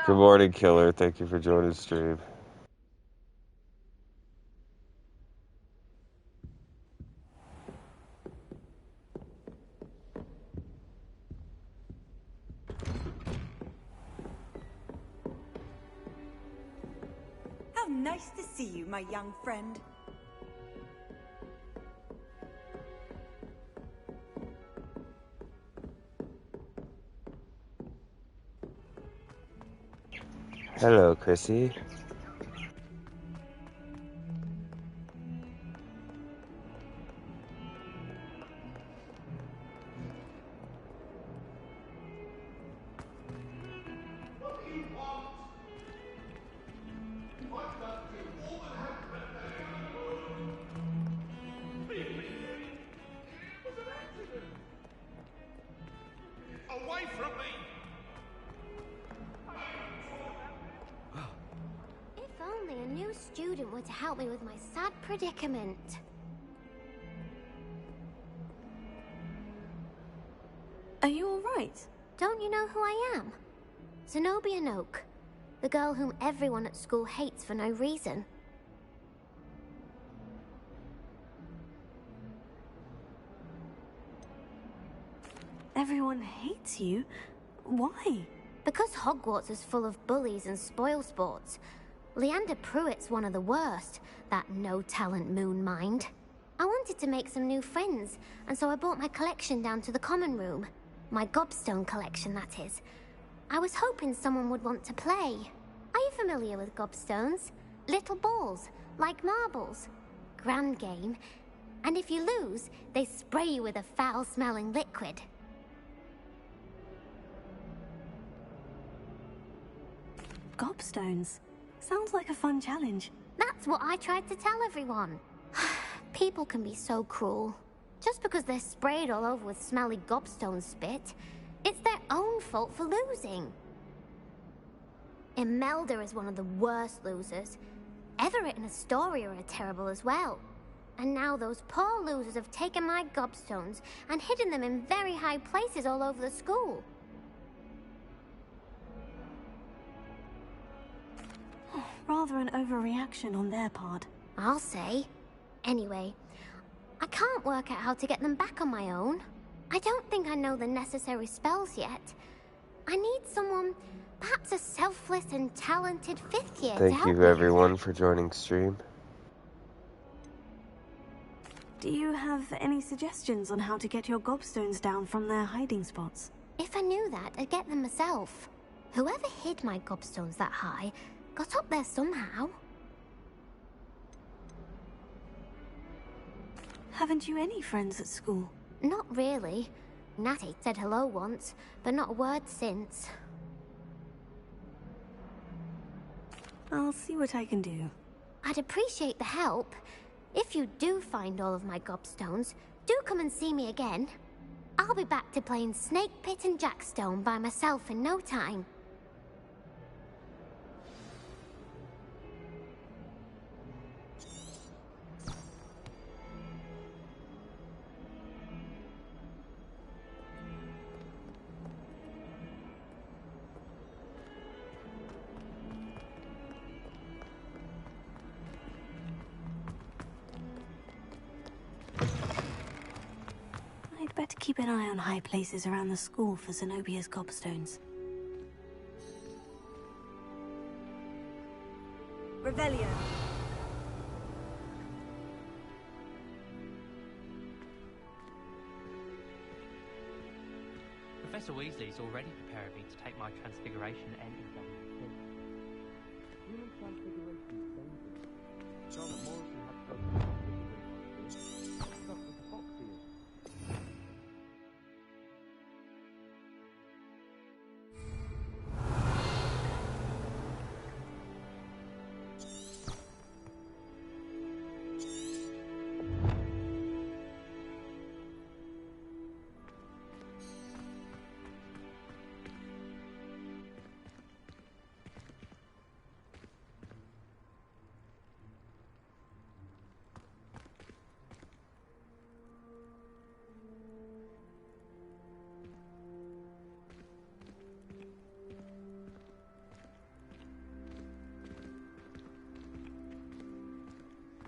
Good morning, Killer. Thank you for joining the stream. How nice to see you, my young friend. Hello, Chrissy. Away from me! If only a new student were to help me with my sad predicament. Are you all right? Don't you know who I am? Zenobia Noak, the girl whom everyone at school hates for no reason. Everyone hates you? Why? Because Hogwarts is full of bullies and spoilsports. Leander Pruitt's one of the worst, that no-talent moon mind. I wanted to make some new friends, and so I brought my collection down to the common room. My gobstone collection, that is. I was hoping someone would want to play. Are you familiar with gobstones? Little balls, like marbles. Grand game. And if you lose, they spray you with a foul-smelling liquid. Gobstones. Sounds like a fun challenge. That's what I tried to tell everyone. People can be so cruel. Just because they're sprayed all over with smelly gobstone spit, it's their own fault for losing. Imelda is one of the worst losers. Everett and Astoria are terrible as well. And now those poor losers have taken my gobstones and hidden them in very high places all over the school. Rather an overreaction on their part. I'll say. Anyway, I can't work out how to get them back on my own. I don't think I know the necessary spells yet. I need someone, perhaps a selfless and talented fifth year to Thank help you, me. everyone, for joining stream. Do you have any suggestions on how to get your gobstones down from their hiding spots? If I knew that, I'd get them myself. Whoever hid my gobstones that high got up there somehow. Haven't you any friends at school? Not really. Natty said hello once, but not a word since. I'll see what I can do. I'd appreciate the help. If you do find all of my gobstones, do come and see me again. I'll be back to playing Snake Pit and Jackstone by myself in no time. I'd better keep an eye on high places around the school for Zenobia's gobstones. Revelio. Professor Weasley's already preparing me to take my transfiguration anything. Human transfiguration is dangerous. Charlotte Morrison had to go through transfiguration. Stuff with the fox ears.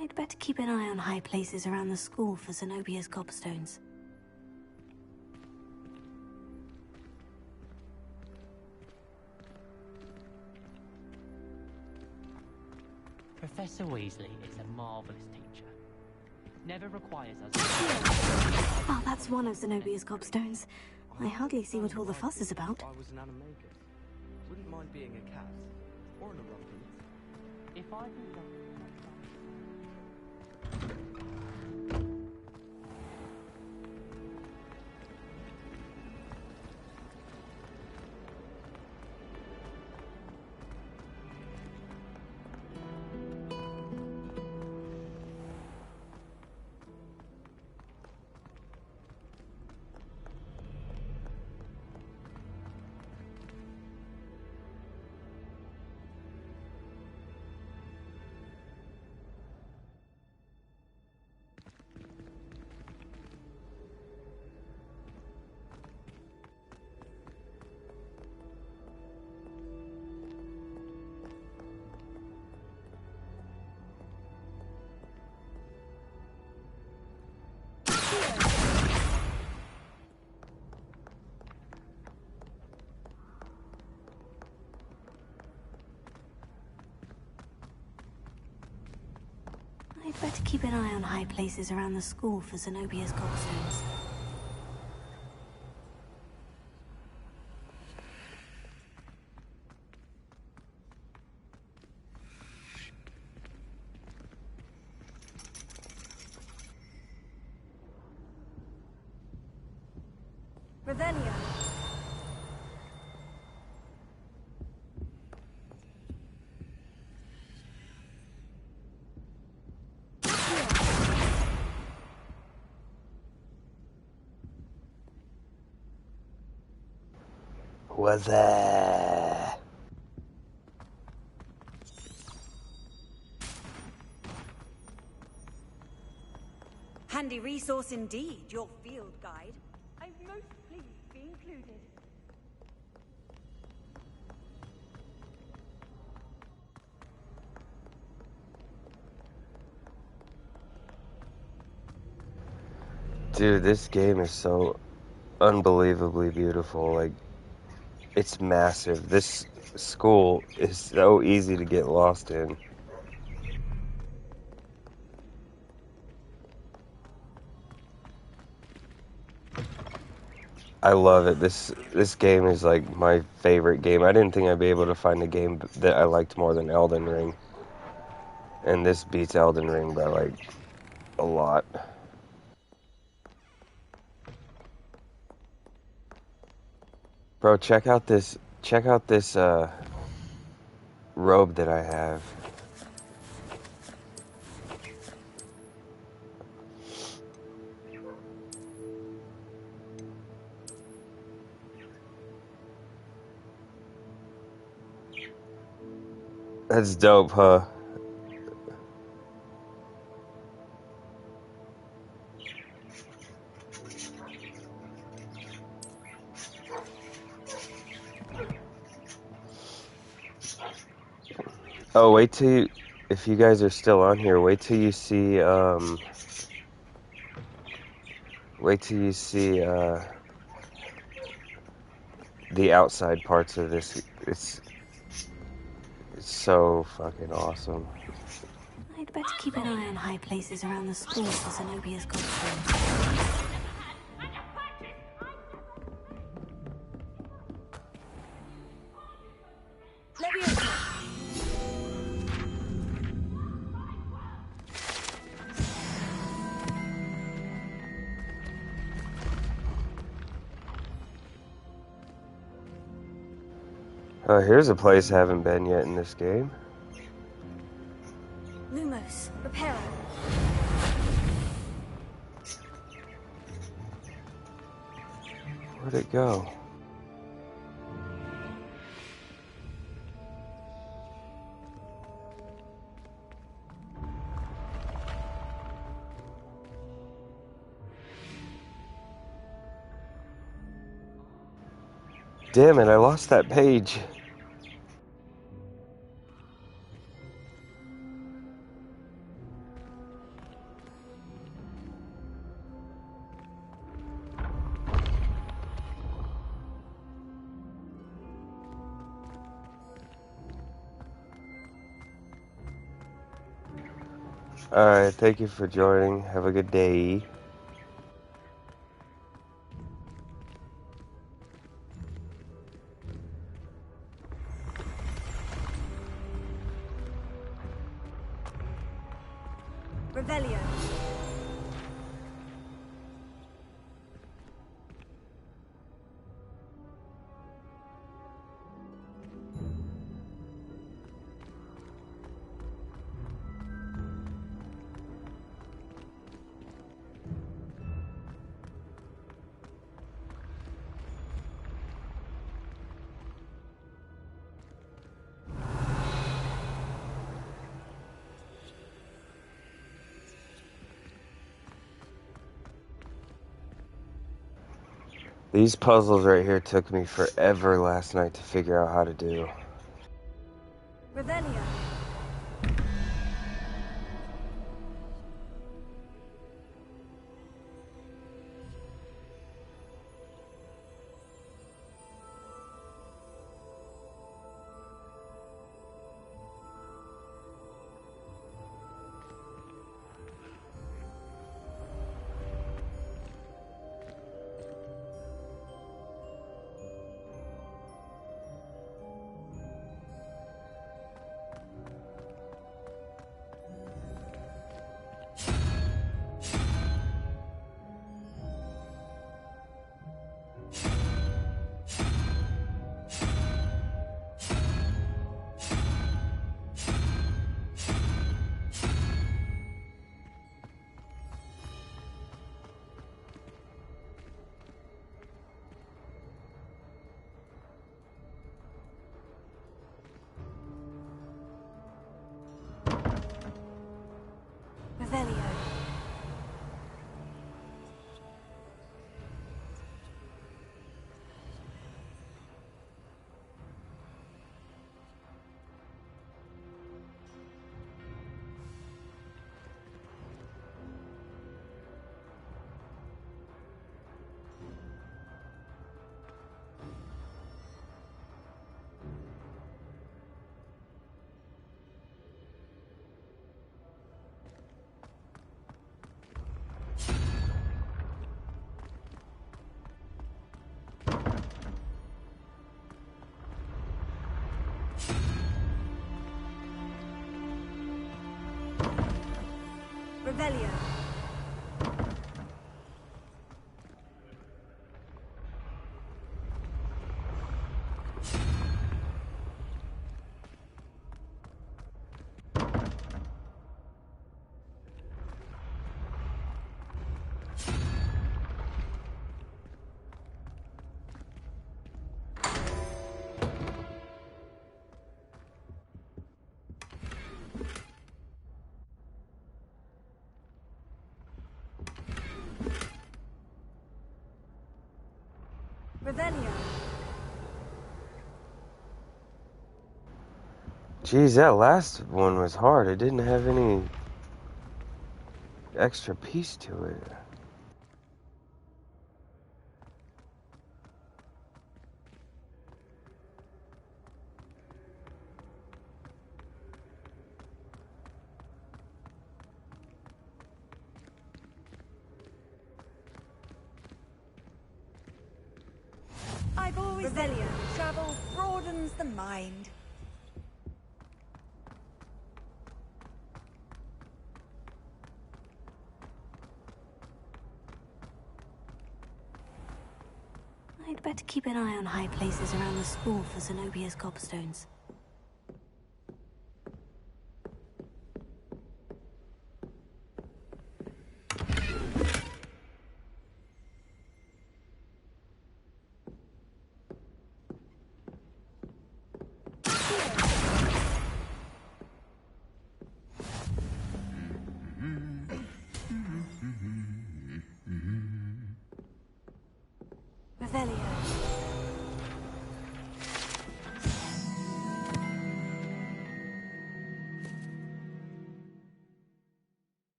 I'd better keep an eye on high places around the school for Zenobia's gobstones. Professor Weasley is a marvellous teacher. Never requires us. Oh, that's one of Zenobia's gobstones. I hardly see what all the fuss is about. I was an animagus. Wouldn't mind being a cat. Or an orangutan. If I can just... I'd better keep an eye on high places around the school for Zenobia's gobstones. Ravenia. Was that? Handy resource indeed, your field guide. I'm most pleased to be included. Dude, this game is so unbelievably beautiful. Like, it's massive. This school is so easy to get lost in. I love it. This game is like my favorite game. I didn't think I'd be able to find a game that I liked more than Elden Ring. And this beats Elden Ring by like a lot. Bro, check out this robe that I have. That's dope, huh? Oh, wait till you, if you guys are still on here, wait till you see the outside parts of this. It's so fucking awesome. I'd better keep an eye on high places around the school for Zenobia's gobstones. Here's a place I haven't been yet in this game. Lumos, Reparo. Where'd it go? Damn it, I lost that page. Alright, thank you for joining. Have a good day. Revelio. These puzzles right here took me forever last night to figure out how to do. Revelio. Revelio. Revelio. Revelio. Geez, that last one was hard. It didn't have any extra piece to it. I've always said travel broadens the mind. I'd better keep an eye on high places around the school for Zenobia's gobstones. Revelio.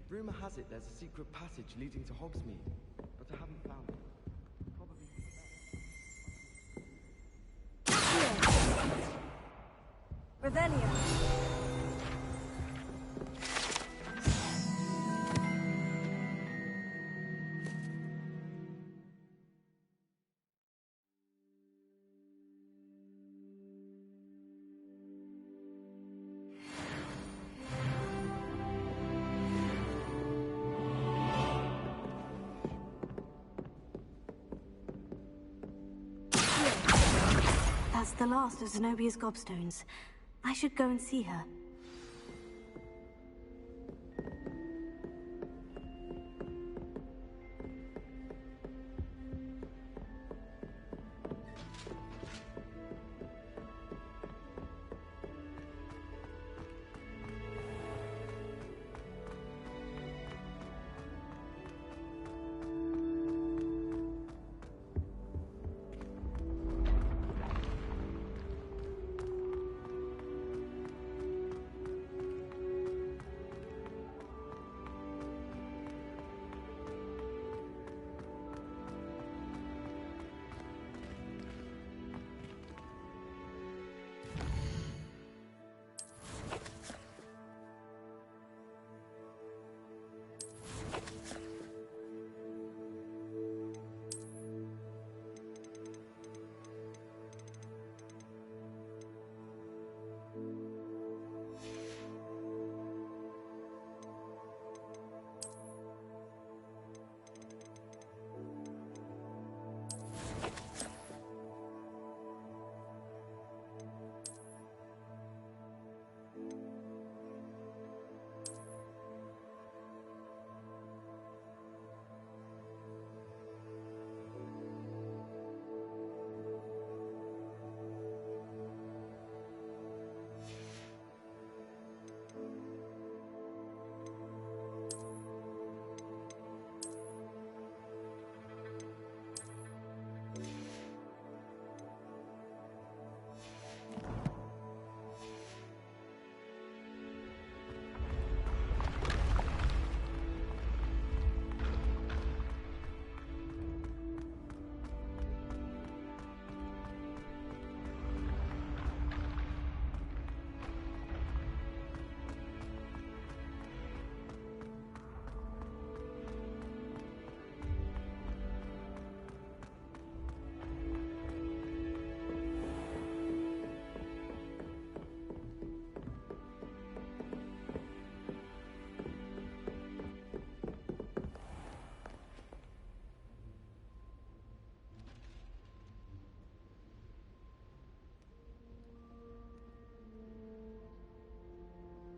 Rumor has it there's a secret passage leading to Hogsmeade, but I haven't found it. Probably for the best. Revelio. That's the last of Zenobia's gobstones. I should go and see her.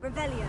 Revelio.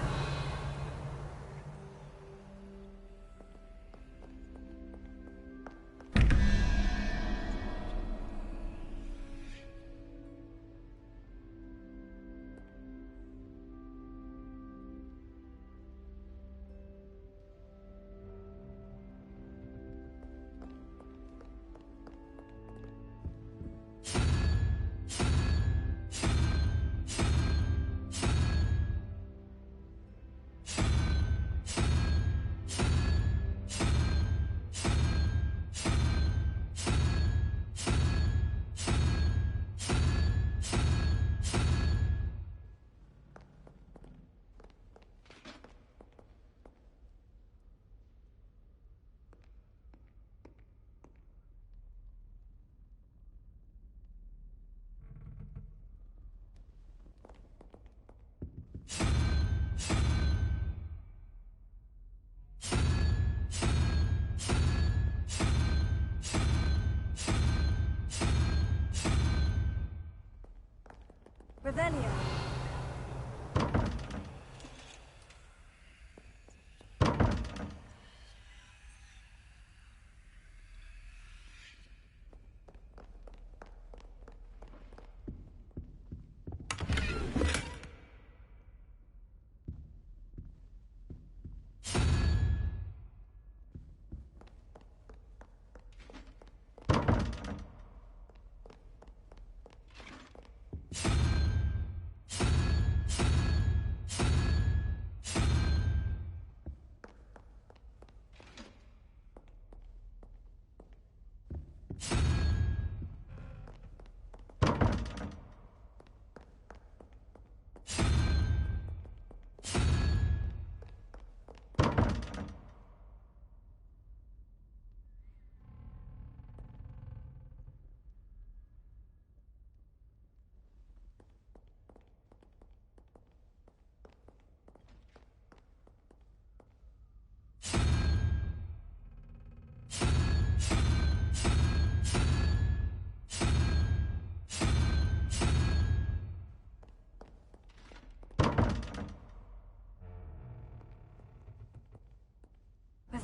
Revelio.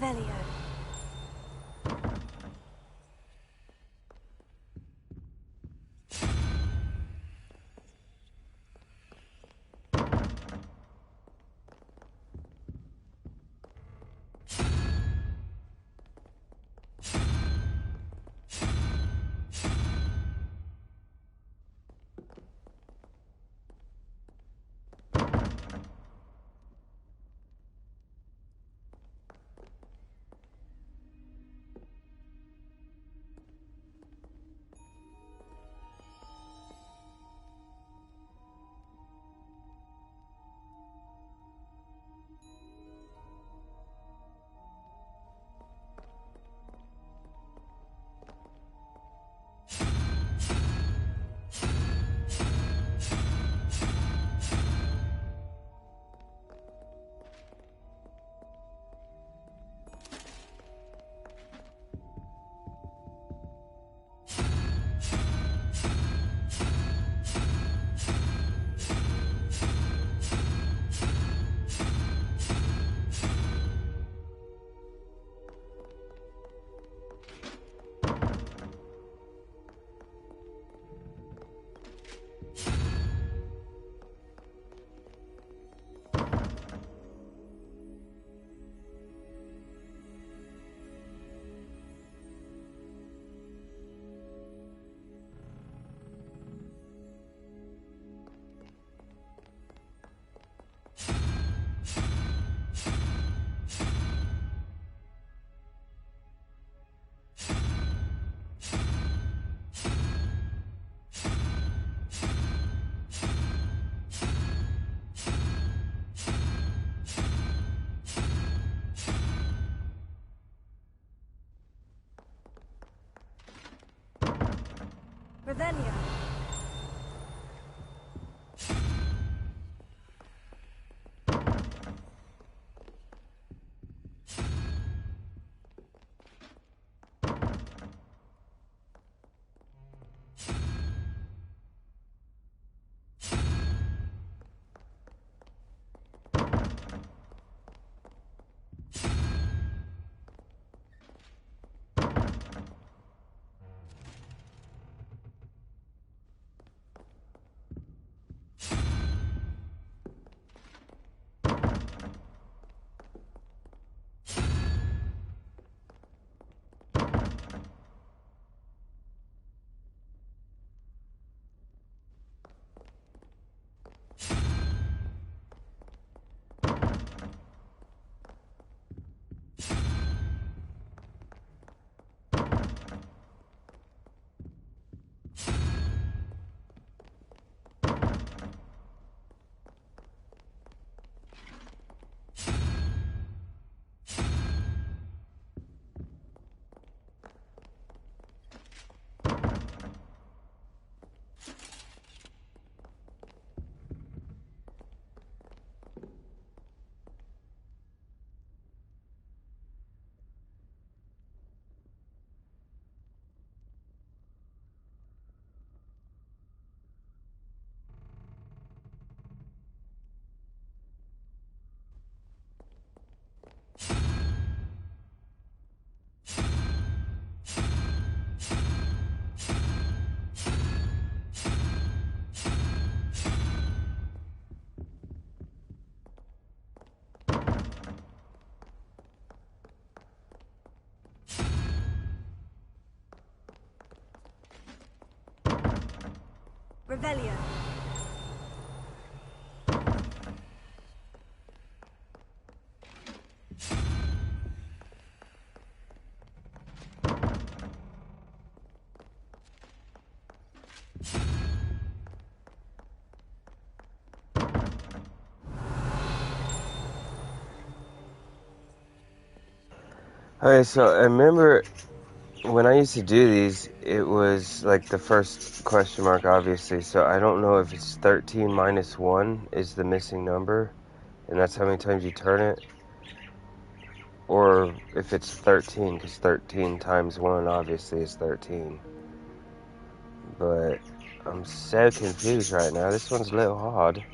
Revelio. Revelio. Revelio. Okay, so I remember when I used to do these, it was like the first question mark, obviously. So I don't know if it's 13 minus 1 is the missing number, and that's how many times you turn it, or if it's 13, because 13 times 1 obviously is 13. But I'm so confused right now. This one's a little hard.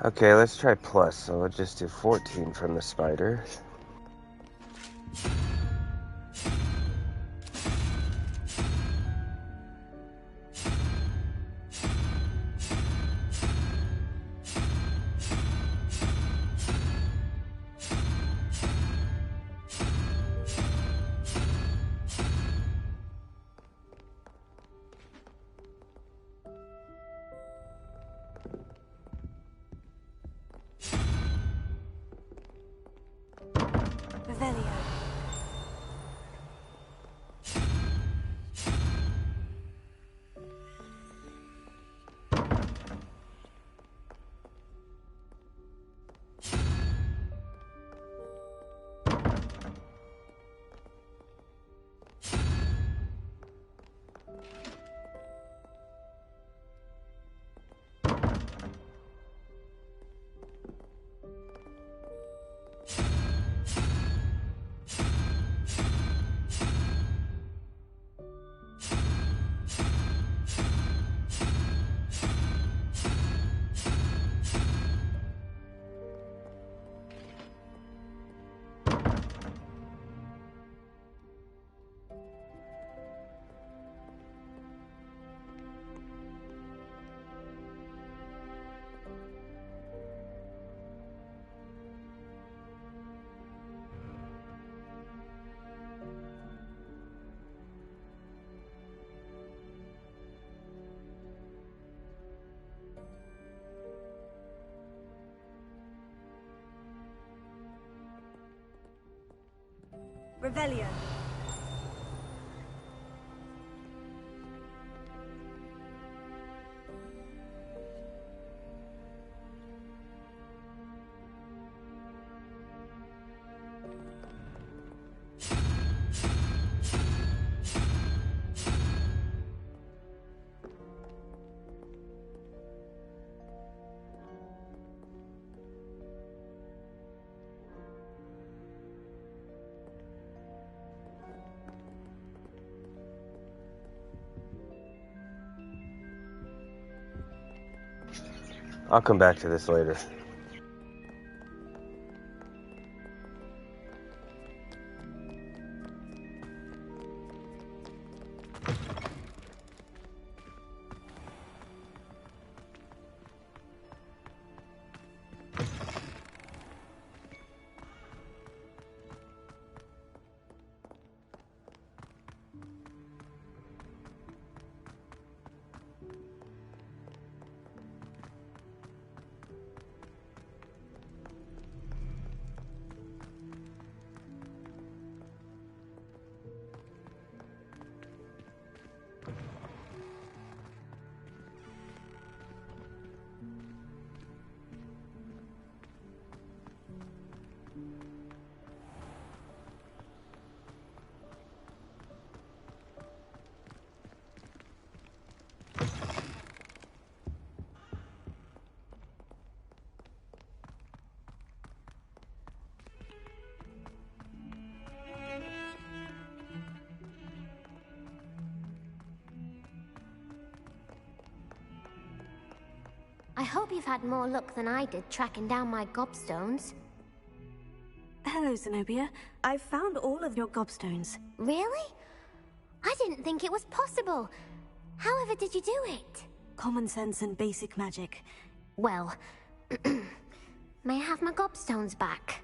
Okay, let's try plus. So we'll just do 14 from the spider. Revelio. Revelio. I'll come back to this later. I hope you've had more luck than I did tracking down my gobstones. Hello, Zenobia. I've found all of your gobstones. Really? I didn't think it was possible. However did you do it? Common sense and basic magic. Well, may I have my gobstones back?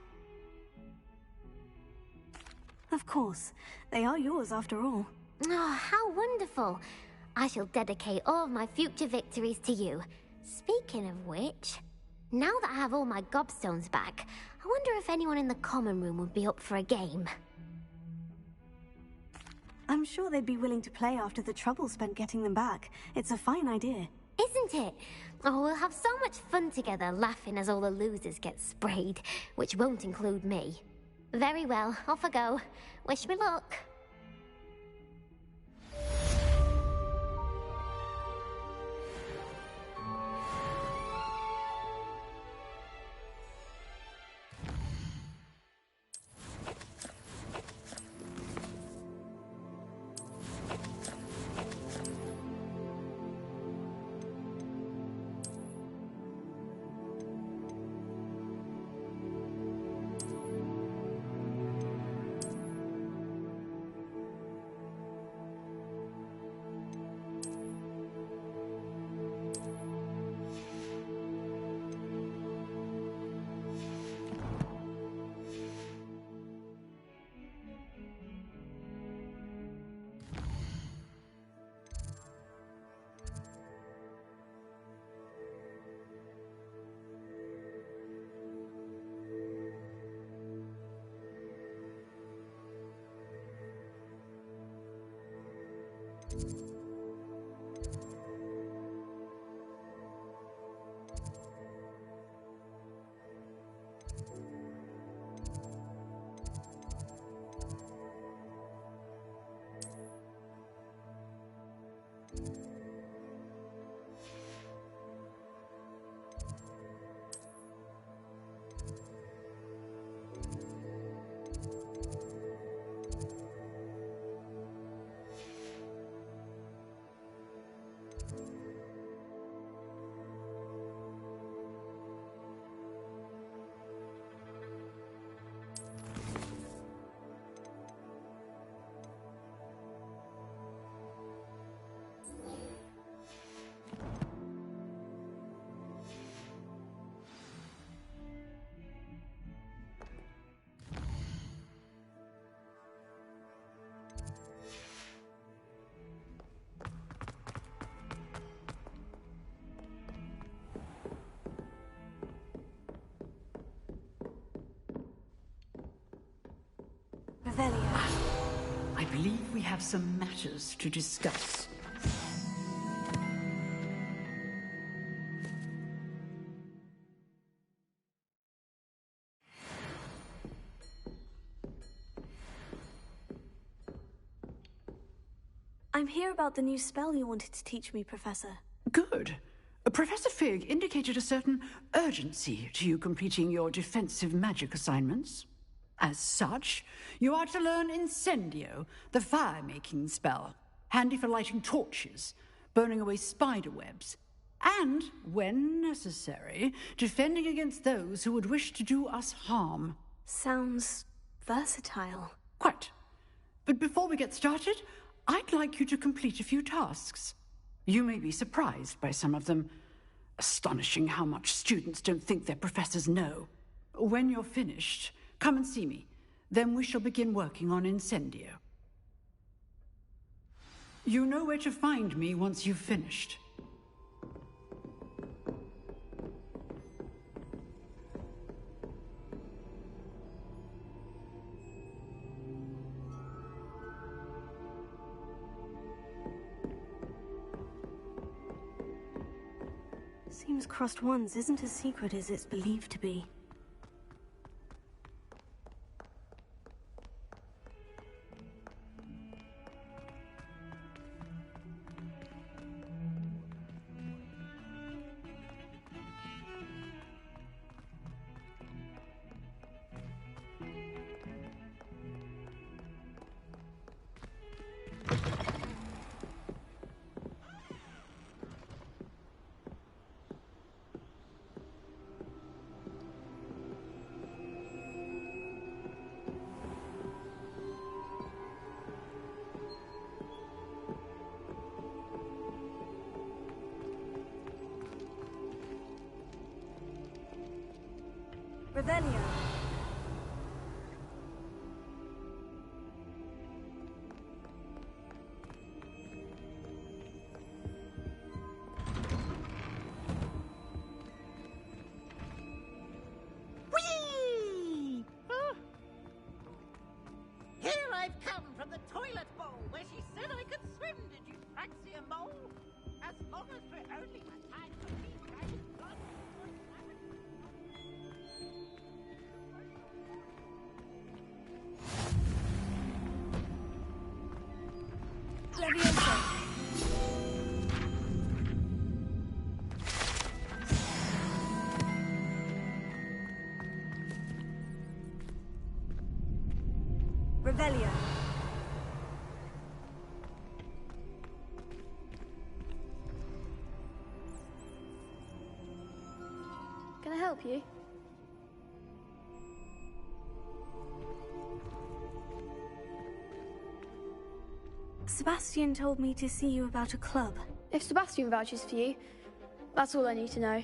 Of course. They are yours after all. Oh, how wonderful. I shall dedicate all of my future victories to you. Speaking of which, now that I have all my gobstones back, I wonder if anyone in the common room would be up for a game. I'm sure they'd be willing to play after the trouble spent getting them back. It's a fine idea. Isn't it? Oh, we'll have so much fun together, laughing as all the losers get sprayed, which won't include me. Very well, off I go. Wish me luck. Revelio. I believe we have some matters to discuss. I'm here about the new spell you wanted to teach me, Professor. Good. Professor Fig indicated a certain urgency to you completing your defensive magic assignments. As such, you are to learn Incendio, the fire-making spell, handy for lighting torches, burning away spider webs, and, when necessary, defending against those who would wish to do us harm. Sounds versatile. Quite. But before we get started, I'd like you to complete a few tasks. You may be surprised by some of them. Astonishing how much students don't think their professors know. When you're finished, come and see me. Then we shall begin working on Incendio. You know where to find me once you've finished. Seems Crossed Wands isn't as secret as it's believed to be. Revelio. Whee! Here I've come from the toilet bowl where she said I could swim, did you Praxia mole? As long as we're only a time to meet, I would not Revelio. Can I help you? Sebastian told me to see you about a club. If Sebastian vouches for you, that's all I need to know.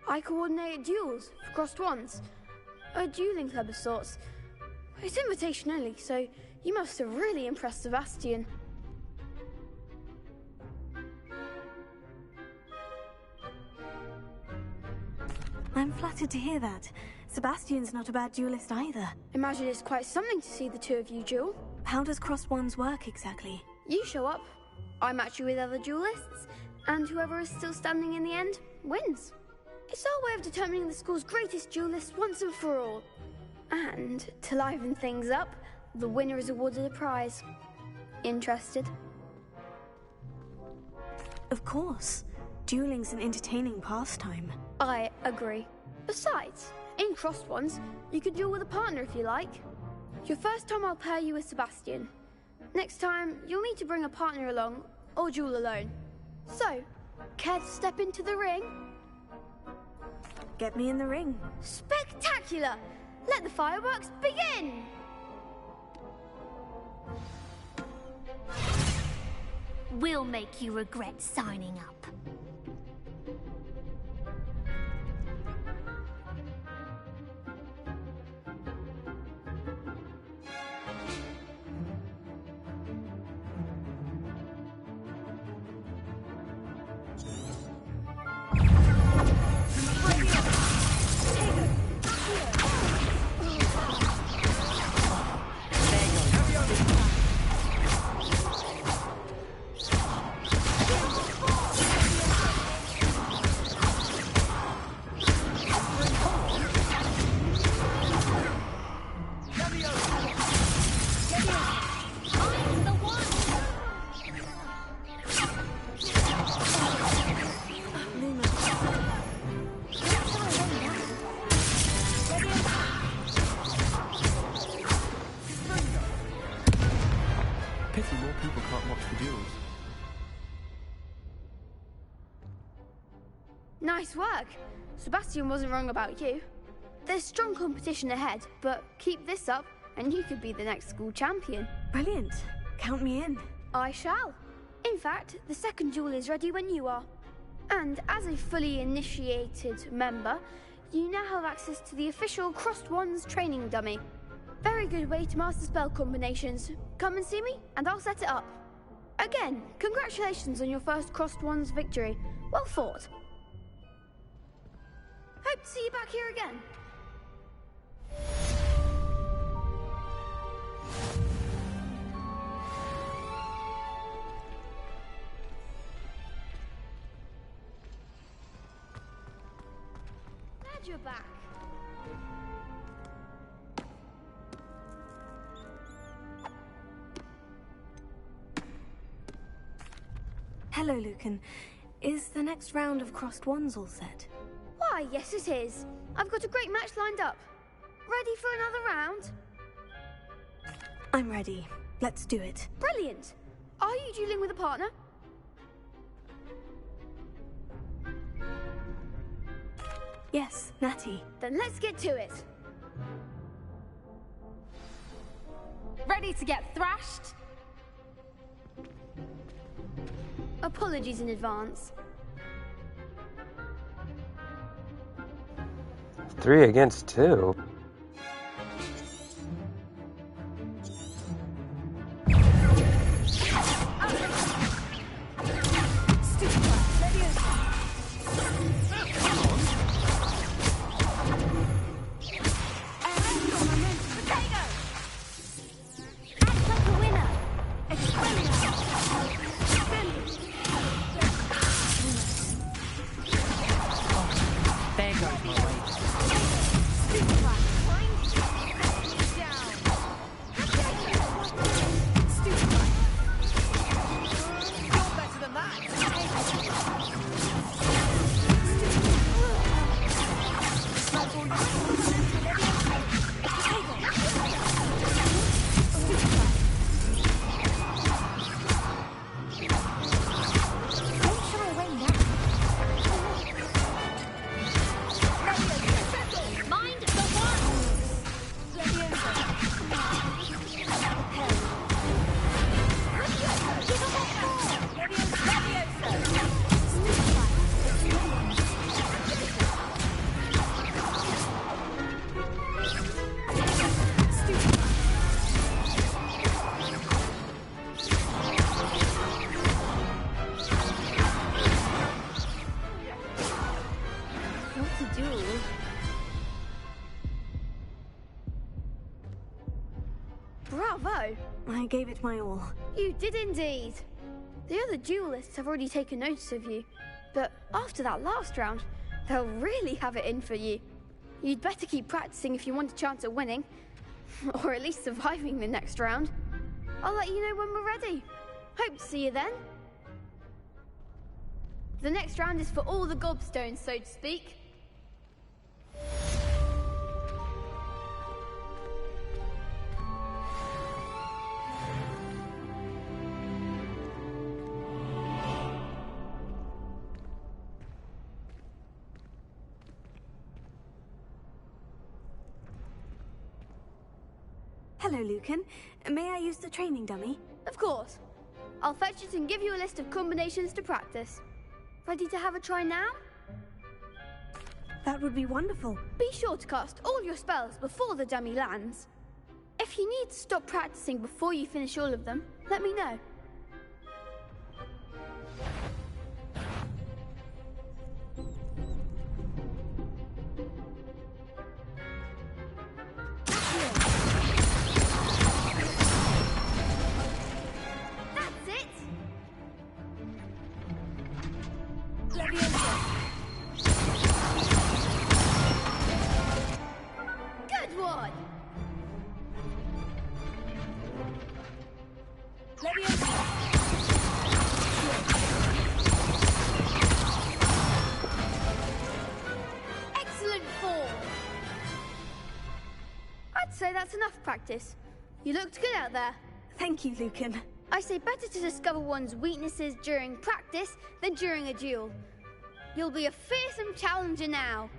I coordinate duels for Crossed Wands. A dueling club of sorts. It's invitation only, so you must have really impressed Sebastian. I'm flattered to hear that. Sebastian's not a bad duelist either. Imagine it's quite something to see the two of you duel. How does Crossed Wands work exactly? You show up, I match you with other duelists, and whoever is still standing in the end wins. It's our way of determining the school's greatest duelist once and for all. And to liven things up, the winner is awarded a prize. Interested? Of course. Dueling's an entertaining pastime. I agree. Besides, in crossed ones, you could duel with a partner if you like. Your first time I'll pair you with Sebastian. Next time, you'll need to bring a partner along, or duel alone. So, care to step into the ring? Get me in the ring. Spectacular! Let the fireworks begin! We'll make you regret signing up. Pity more people can't watch the duels. Nice work. Sebastian wasn't wrong about you. There's strong competition ahead, but keep this up and you could be the next school champion. Brilliant. Count me in. I shall. In fact, the second duel is ready when you are. And as a fully initiated member, you now have access to the official Crossed Wands training dummy. Very good way to master spell combinations. Come and see me, and I'll set it up. Again, congratulations on your first Crossed Wands victory. Well fought. Hope to see you back here again. Glad you're back. Hello, Lucan. Is the next round of Crossed Wands all set? Why, yes it is. I've got a great match lined up. Ready for another round? I'm ready. Let's do it. Brilliant. Are you dueling with a partner? Yes, Natty. Then let's get to it. Ready to get thrashed? Apologies in advance. 3 against 2. Bravo! I gave it my all. You did indeed. The other duelists have already taken notice of you, but after that last round, they'll really have it in for you. You'd better keep practicing if you want a chance at winning, or at least surviving the next round. I'll let you know when we're ready. Hope to see you then. The next round is for all the gobstones, so to speak. Hello, Lucan. May I use the training dummy? Of course. I'll fetch it and give you a list of combinations to practice. Ready to have a try now? That would be wonderful. Be sure to cast all your spells before the dummy lands. If you need to stop practicing before you finish all of them, let me know. That's it! Good one! Excellent form! I'd say that's enough practice. You looked good out there. Thank you, Lucan. I say better to discover one's weaknesses during practice than during a duel. You'll be a fearsome challenger now.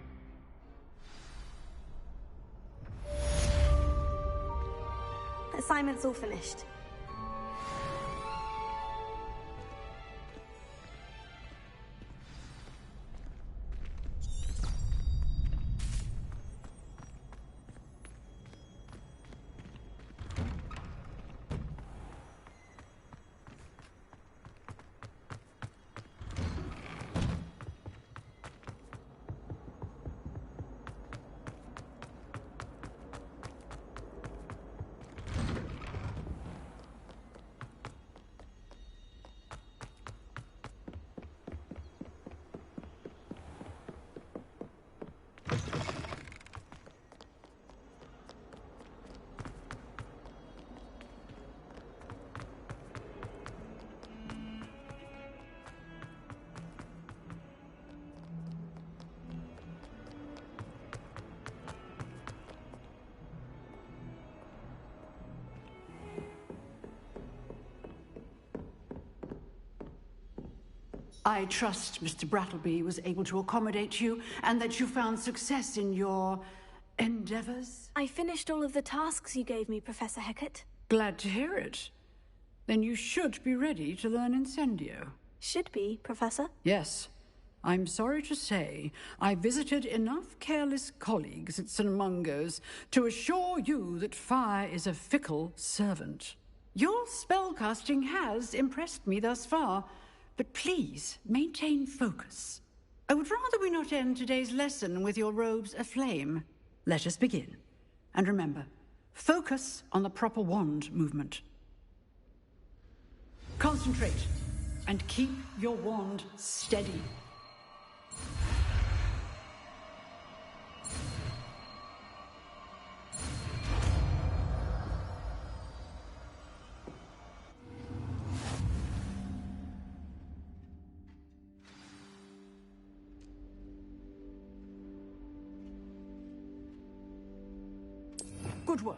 Assignment's all finished. I trust Mr. Brattleby was able to accommodate you and that you found success in your endeavors. I finished all of the tasks you gave me, Professor Hecat. Glad to hear it. Then you should be ready to learn Incendio. Should be, Professor. Yes. I'm sorry to say, I visited enough careless colleagues at St. Mungo's to assure you that fire is a fickle servant. Your spellcasting has impressed me thus far, but please maintain focus. I would rather we not end today's lesson with your robes aflame. Let us begin. And remember, focus on the proper wand movement. Concentrate and keep your wand steady. Good work.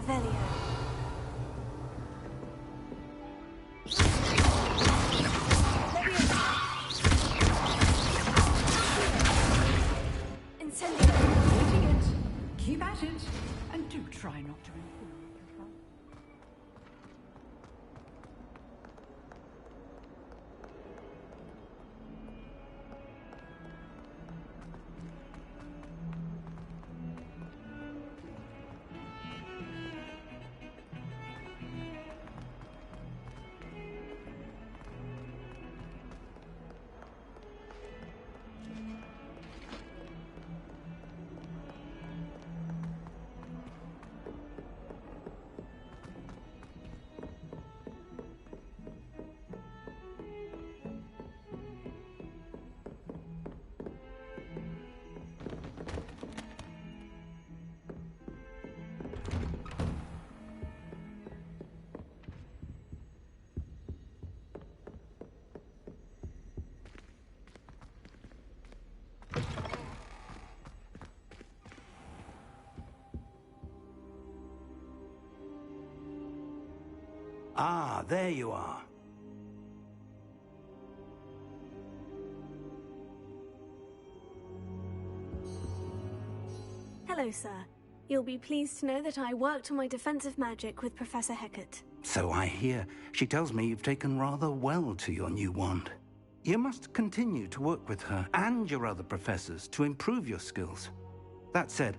Revelio. Incendio. Getting it. Keep at it. And do try not to inform yourself. Ah, there you are. Hello, sir. You'll be pleased to know that I worked on my defensive magic with Professor Hecat. So I hear. She tells me you've taken rather well to your new wand. You must continue to work with her and your other professors to improve your skills. That said,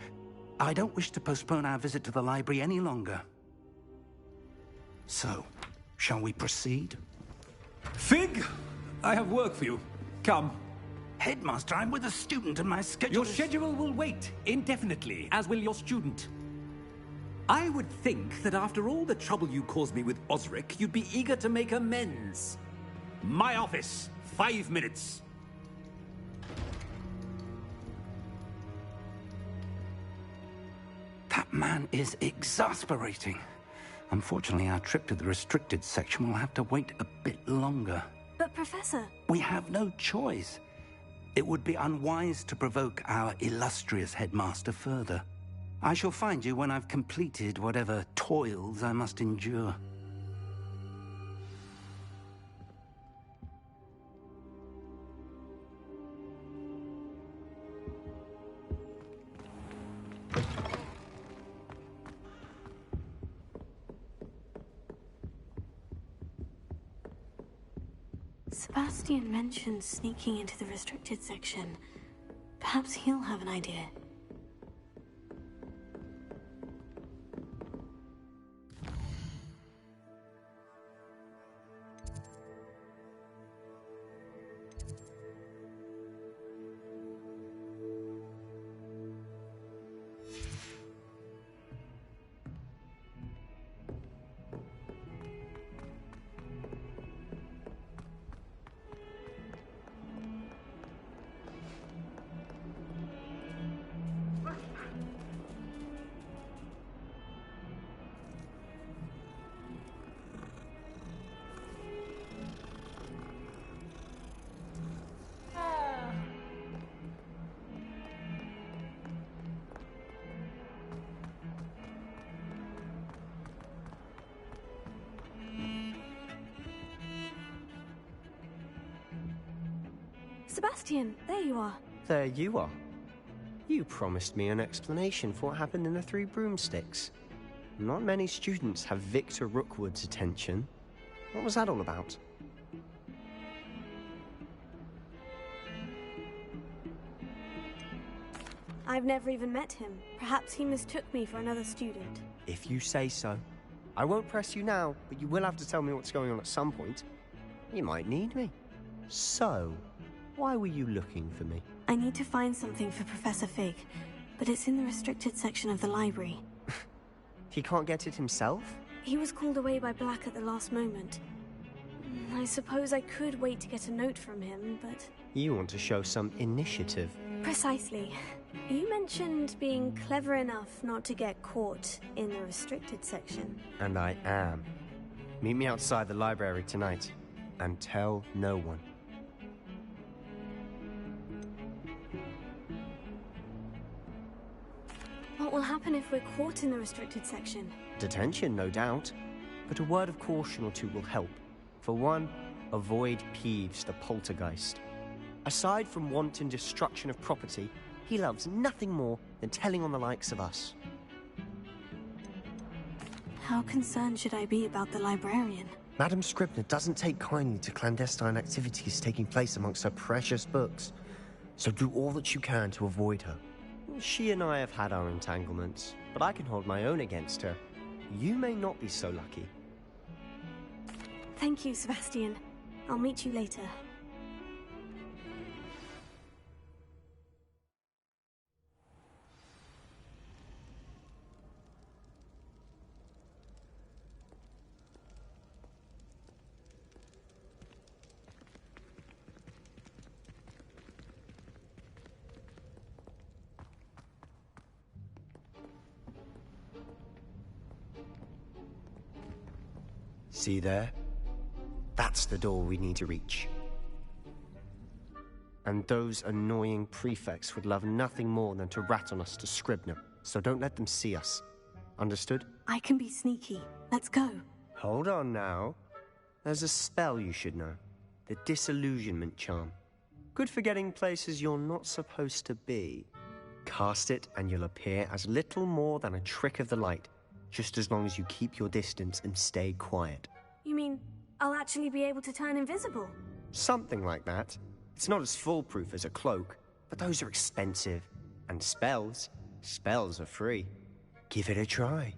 I don't wish to postpone our visit to the library any longer. So, shall we proceed? Fig! I have work for you. Come. Headmaster, I'm with a student and my schedule Your schedule will wait indefinitely, as will your student. I would think that after all the trouble you caused me with Osric, you'd be eager to make amends. My office, 5 minutes. That man is exasperating. Unfortunately, our trip to the restricted section will have to wait a bit longer. But, Professor... We have no choice. It would be unwise to provoke our illustrious headmaster further. I shall find you when I've completed whatever toils I must endure. Sebastian mentioned sneaking into the restricted section. Perhaps he'll have an idea. Sebastian, there you are. There you are. You promised me an explanation for what happened in the Three Broomsticks. Not many students have Victor Rookwood's attention. What was that all about? I've never even met him. Perhaps he mistook me for another student. If you say so. I won't press you now, but you will have to tell me what's going on at some point. You might need me. So, why were you looking for me? I need to find something for Professor Fig, but it's in the restricted section of the library. He can't get it himself? He was called away by Black at the last moment. I suppose I could wait to get a note from him, but... You want to show some initiative. Precisely. You mentioned being clever enough not to get caught in the restricted section. And I am. Meet me outside the library tonight, and tell no one. What will happen if we're caught in the restricted section? Detention, no doubt. But a word of caution or two will help. For one, avoid Peeves, the poltergeist. Aside from wanton destruction of property, he loves nothing more than telling on the likes of us. How concerned should I be about the librarian? Madam Scribner doesn't take kindly to clandestine activities taking place amongst her precious books, so do all that you can to avoid her. She and I have had our entanglements, but I can hold my own against her. You may not be so lucky. Thank you, Sebastian. I'll meet you later. See there? That's the door we need to reach. And those annoying prefects would love nothing more than to rat on us to Scribner, so don't let them see us. Understood? I can be sneaky. Let's go. Hold on now. There's a spell you should know. The Disillusionment Charm. Good for getting places you're not supposed to be. Cast it and you'll appear as little more than a trick of the light, just as long as you keep your distance and stay quiet. You mean I'll actually be able to turn invisible? Something like that. It's not as foolproof as a cloak, but those are expensive. And spells are free. Give it a try.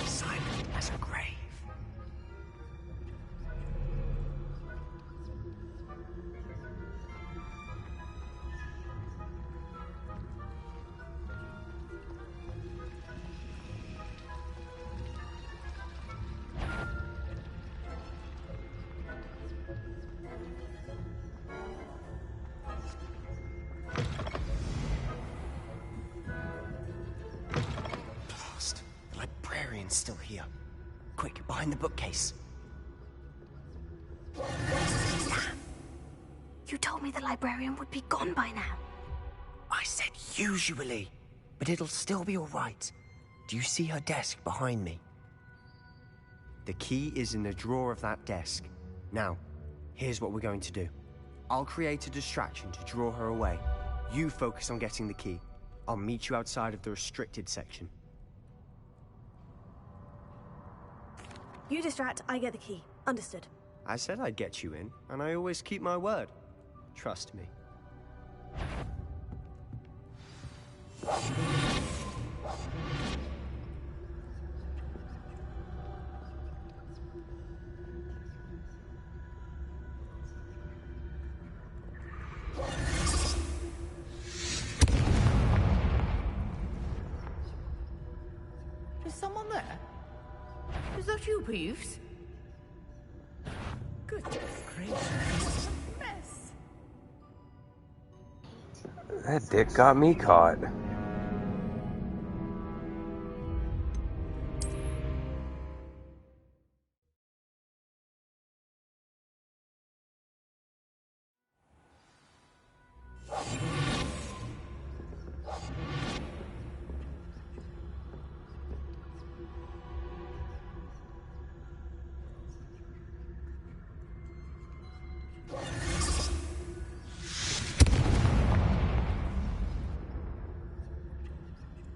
Silent as a grave. Still here. Quick, behind the bookcase. Damn. You told me the librarian would be gone by now. I said usually, but it'll still be all right. Do you see her desk behind me? The key is in the drawer of that desk. Now, here's what we're going to do. I'll create a distraction to draw her away. You focus on getting the key. I'll meet you outside of the restricted section. You distract, I get the key. Understood. I said I'd get you in, and I always keep my word. Trust me. Is someone there? Is that you, Peeves? Goodness gracious. Mess. That dick got me caught.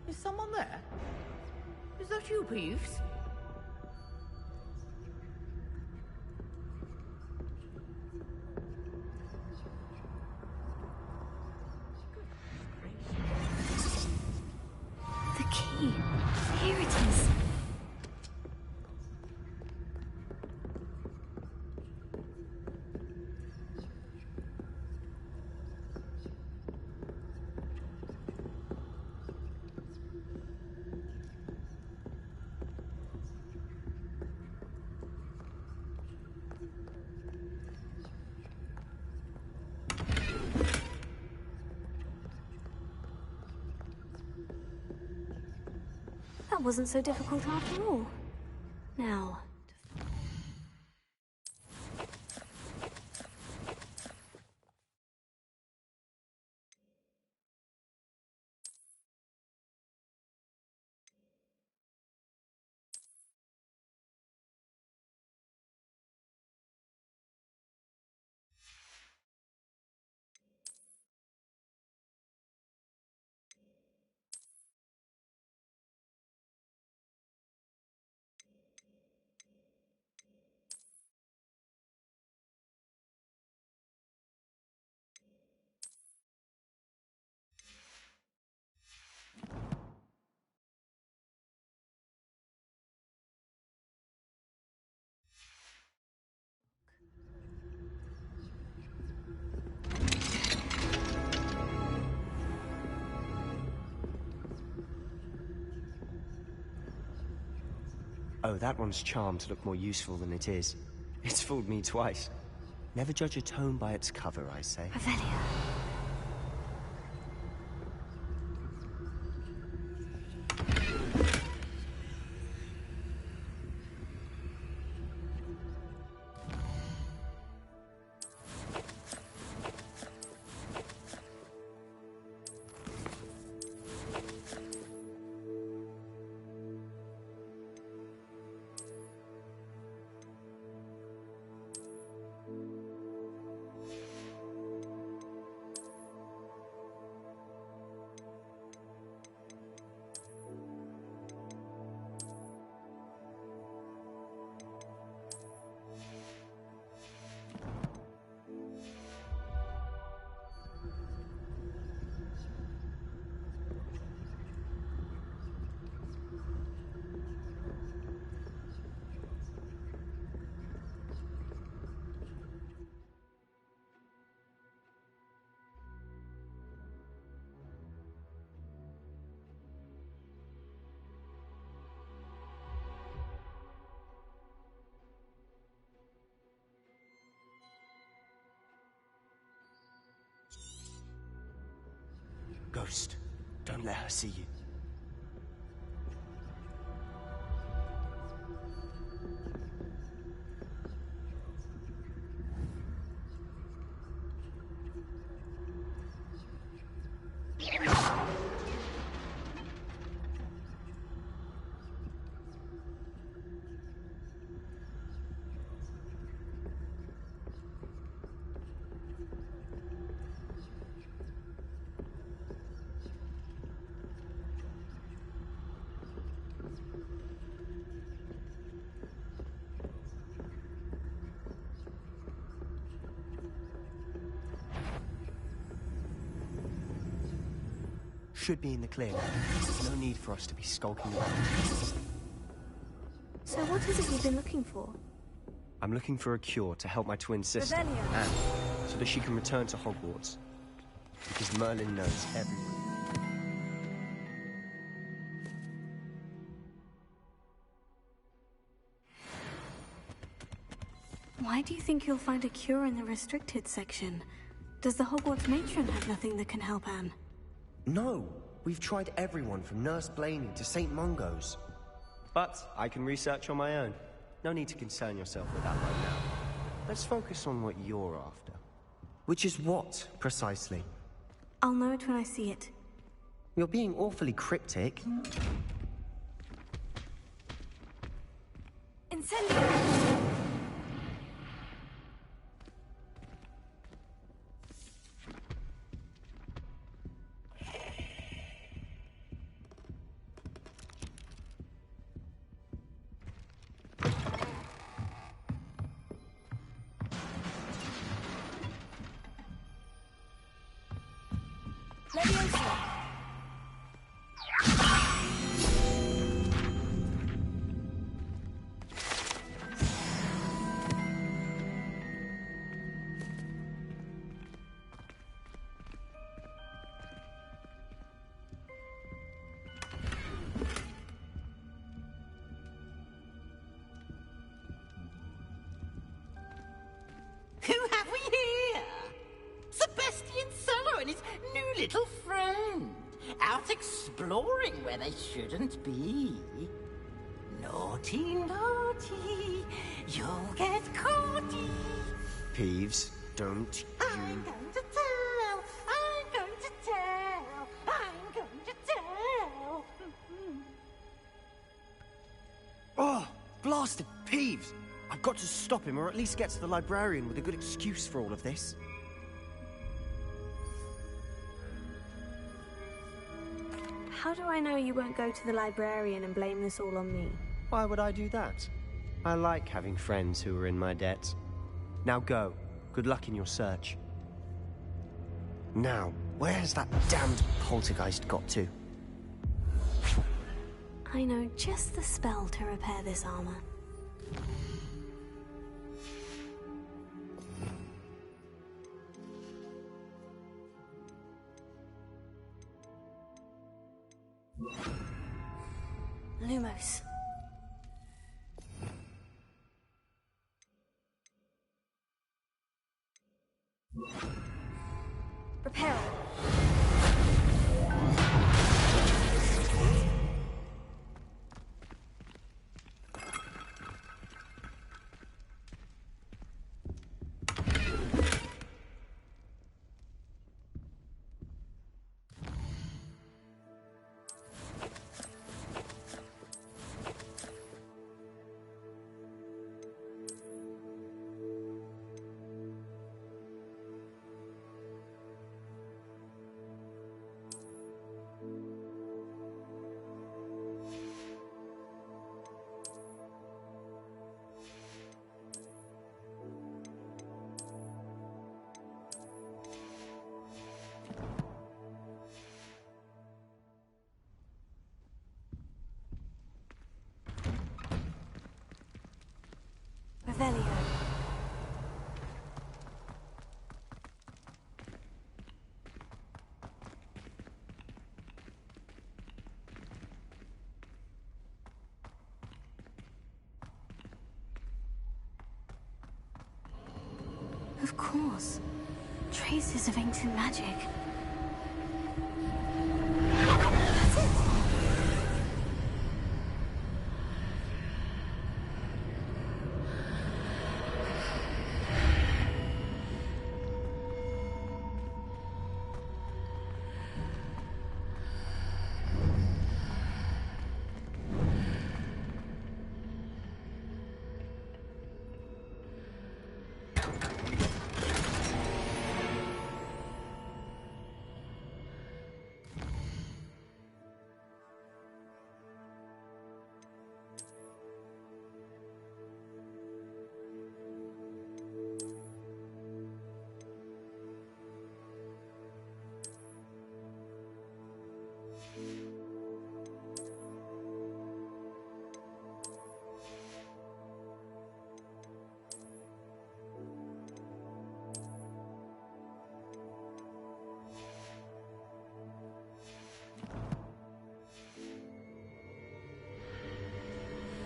Is someone there? Is that you, Peeves? That wasn't so difficult after all. Now... Oh, that one's charmed to look more useful than it is. It's fooled me twice. Never judge a tome by its cover, I say. Revelio. Ghost, don't let her see you. Should be in the clear. No need for us to be skulking around. So what is it you've been looking for? I'm looking for a cure to help my twin sister, Revelio. Anne, so that she can return to Hogwarts. Because Merlin knows everyone. Why do you think you'll find a cure in the restricted section? Does the Hogwarts matron have nothing that can help Anne? No! We've tried everyone from Nurse Blaney to St. Mungo's. But I can research on my own. No need to concern yourself with that right now. Let's focus on what you're after. Which is what, precisely? I'll know it when I see it. You're being awfully cryptic. Incendio! Who have we here? Sebastian Cellar and his new little friend. Out exploring where they shouldn't be. Naughty, naughty, you'll get caughty. Peeves, don't I'm going to tell, I'm going to tell, I'm going to tell. Oh, blasted Peeves! I've got to stop him, or at least get to the librarian with a good excuse for all of this. How do I know you won't go to the librarian and blame this all on me? Why would I do that? I like having friends who are in my debt. Now go. Good luck in your search. Now, where's that damned poltergeist got to? I know just the spell to repair this armor. Lumos. Repair. Revelio. Of course. Traces of ancient magic. That's it.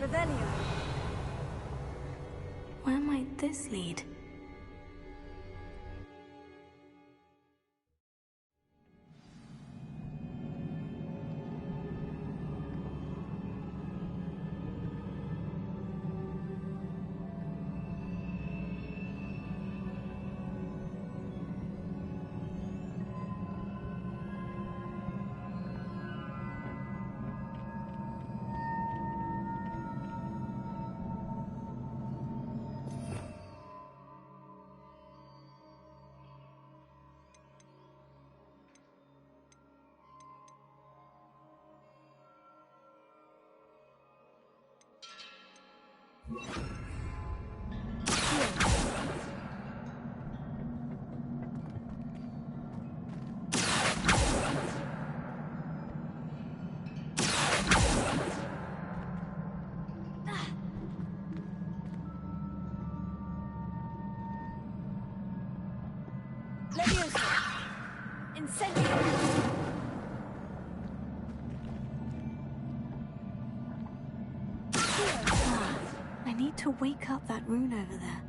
Revelio. Where might this lead? I need to wake up that rune over there.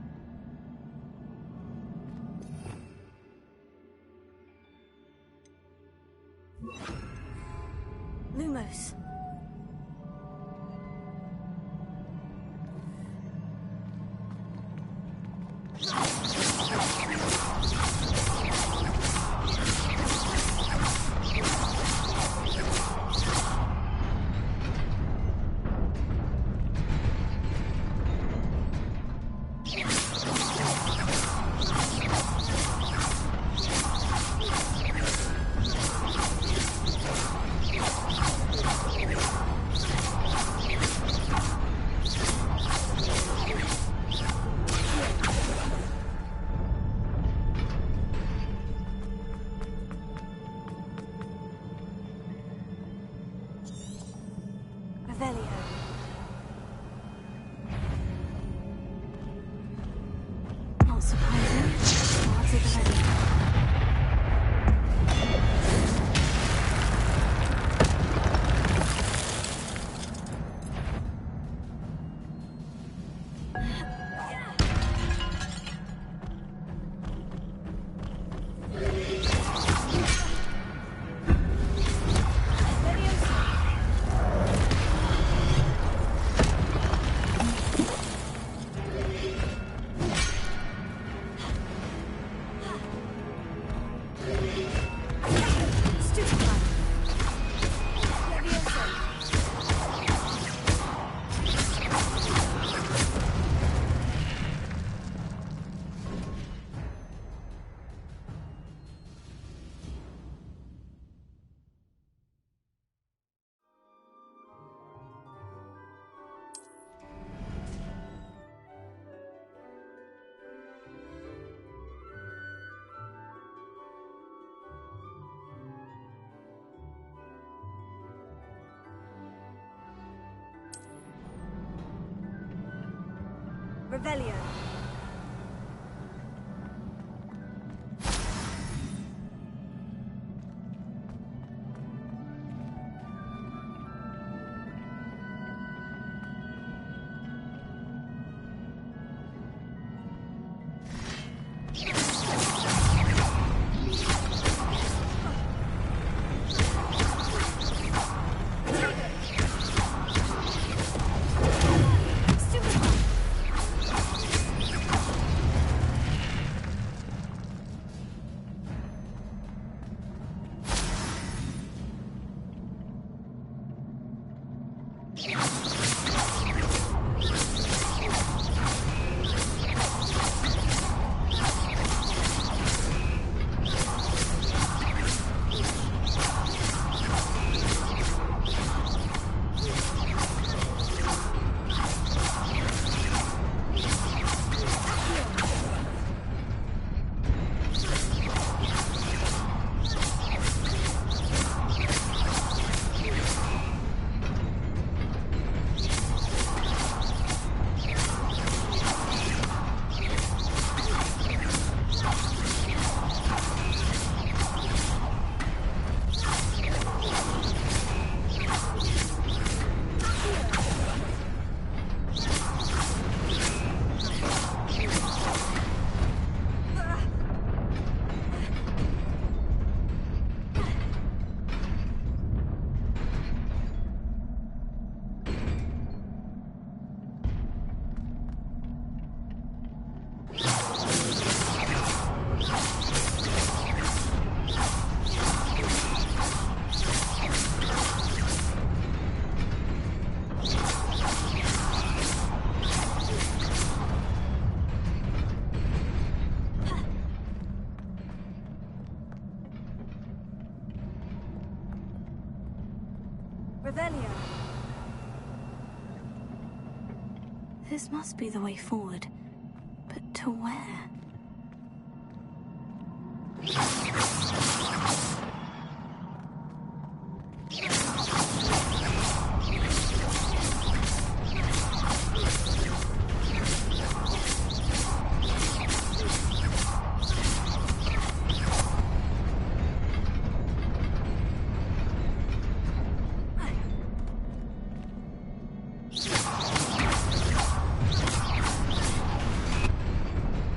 Lumos. Not surprising. Parts of the venue. Revelio. Revelio. This must be the way forward. But to where?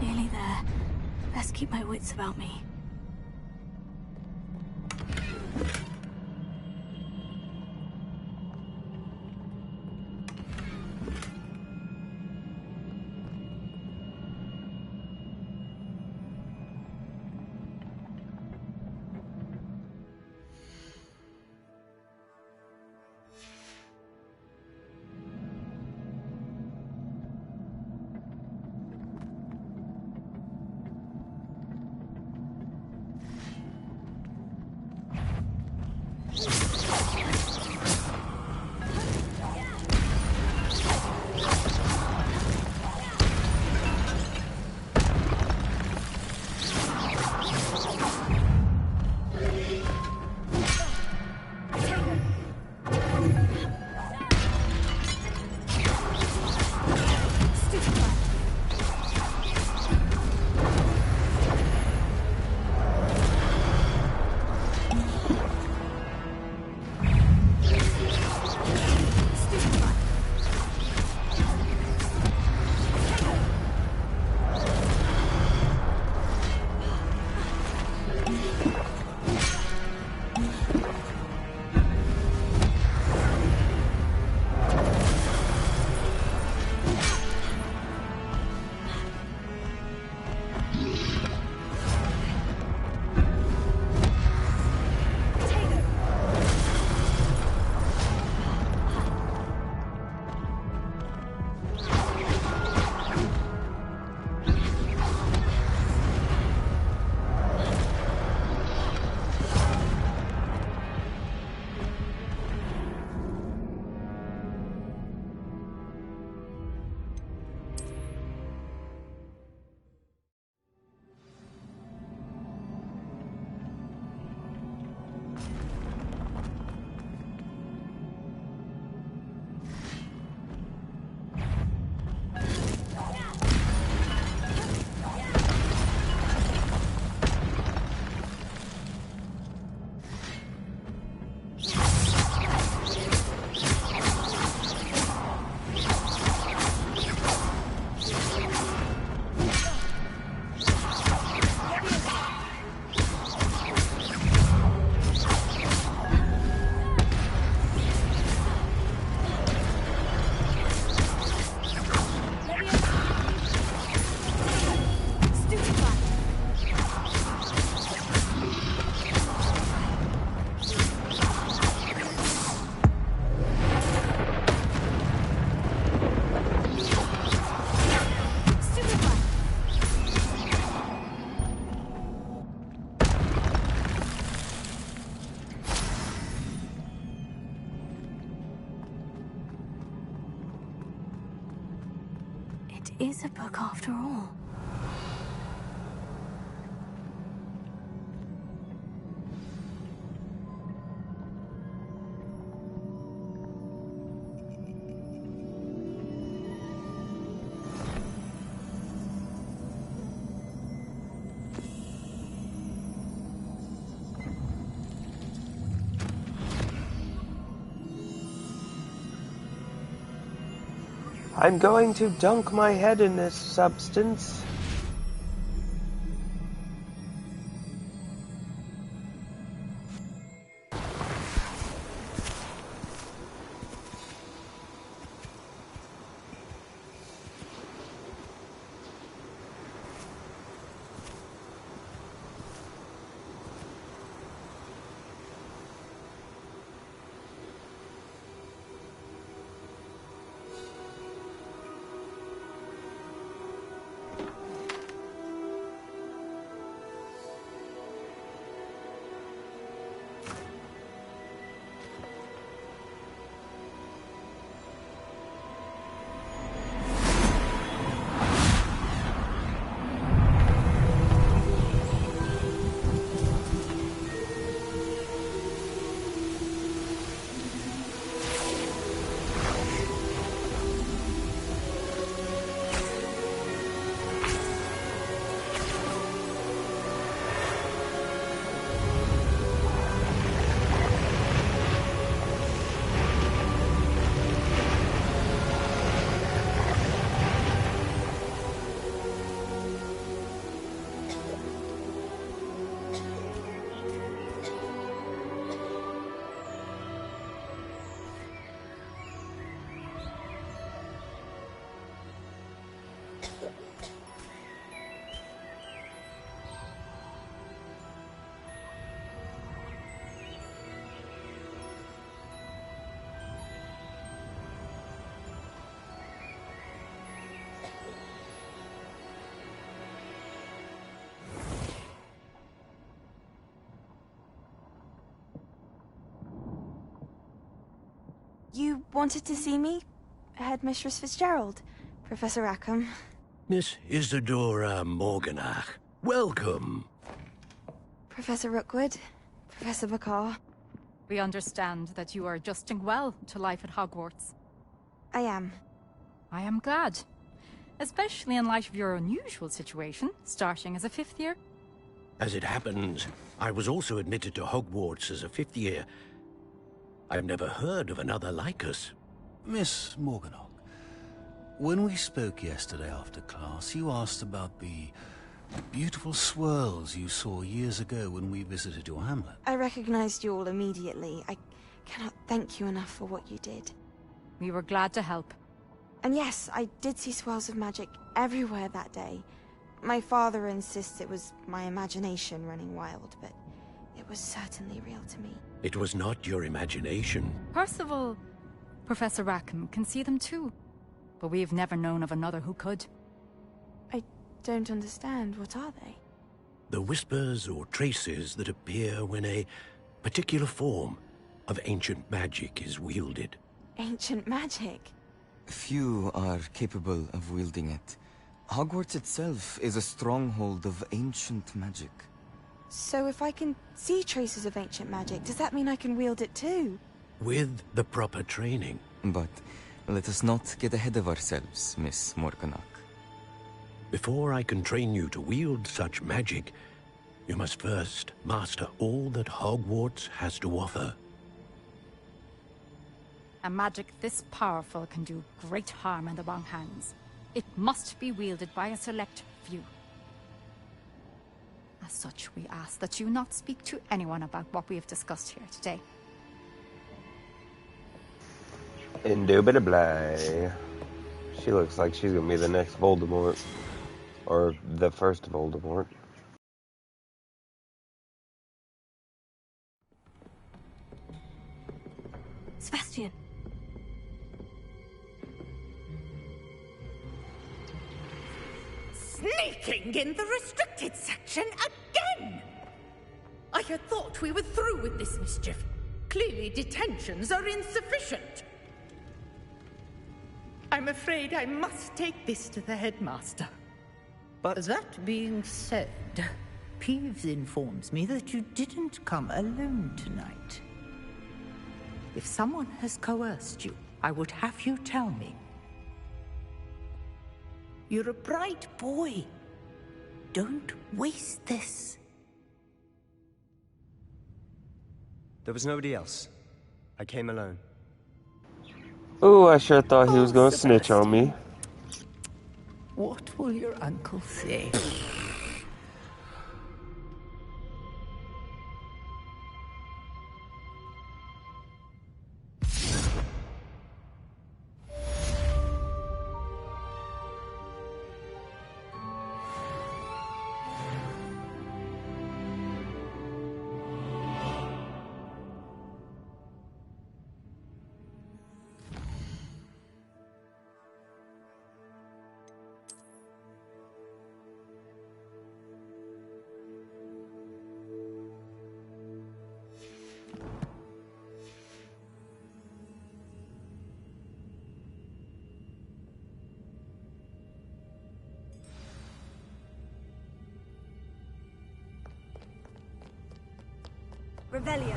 Nearly there. Best keep my wits about me. Is a book after all. I'm going to dunk my head in this substance. You wanted to see me? Headmistress Fitzgerald, Professor Rackham. Miss Isadora Morganach, welcome. Professor Rookwood, Professor Bakar. We understand that you are adjusting well to life at Hogwarts. I am. I am glad. Especially in light of your unusual situation, starting as a 5th year. As it happens, I was also admitted to Hogwarts as a 5th year. I've never heard of another like us. Miss Morganach, when we spoke yesterday after class, you asked about the Beautiful swirls you saw years ago when we visited your hamlet. I recognized you all immediately. I cannot thank you enough for what you did. We were glad to help. And yes, I did see swirls of magic everywhere that day. My father insists it was my imagination running wild, but it was certainly real to me. It was not your imagination. Percival, Professor Rackham can see them too. But we've never known of another who could. I don't understand. What are they? The whispers or traces that appear when a particular form of ancient magic is wielded. Ancient magic? Few are capable of wielding it. Hogwarts itself is a stronghold of ancient magic. So if I can see traces of ancient magic, does that mean I can wield it too? With the proper training. But let us not get ahead of ourselves, Miss Morganach. Before I can train you to wield such magic, you must first master all that Hogwarts has to offer. A magic this powerful can do great harm in the wrong hands. It must be wielded by a select few. As such, we ask that you not speak to anyone about what we have discussed here today. Indubitably. She looks like she's gonna be the next Voldemort. Or the first Voldemort. Sebastian. Sneaking in the restricted section again! I had thought we were through with this mischief. Clearly detentions are insufficient. I'm afraid I must take this to the headmaster. But that being said, Peeves informs me that you didn't come alone tonight. If someone has coerced you, I would have you tell me. You're a bright boy. Don't waste this. There was nobody else. I came alone. Ooh, I sure thought he was gonna snitch on me. What will your uncle say? Revelio.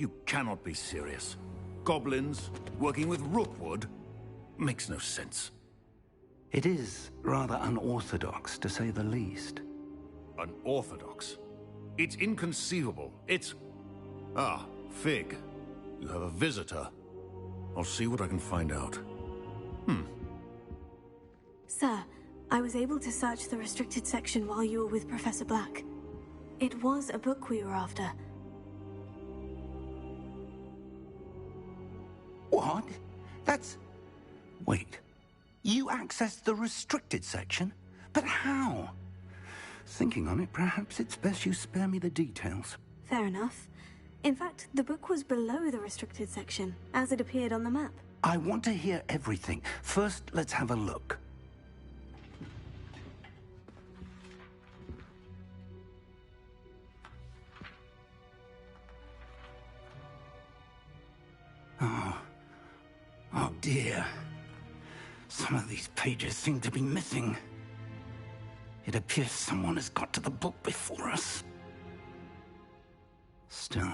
You cannot be serious. Goblins working with Rookwood? Makes no sense. It is rather unorthodox, to say the least. Unorthodox? It's inconceivable. It's... Ah, Fig. You have a visitor. I'll see what I can find out. Sir, I was able to search the restricted section while you were with Professor Black. It was a book we were after. What? That's... Wait. You accessed the restricted section? But how? Thinking on it, perhaps it's best you spare me the details. Fair enough. In fact, the book was below the restricted section, as it appeared on the map. I want to hear everything. First, let's have a look. Oh dear. Some of these pages seem to be missing. It appears someone has got to the book before us. Still,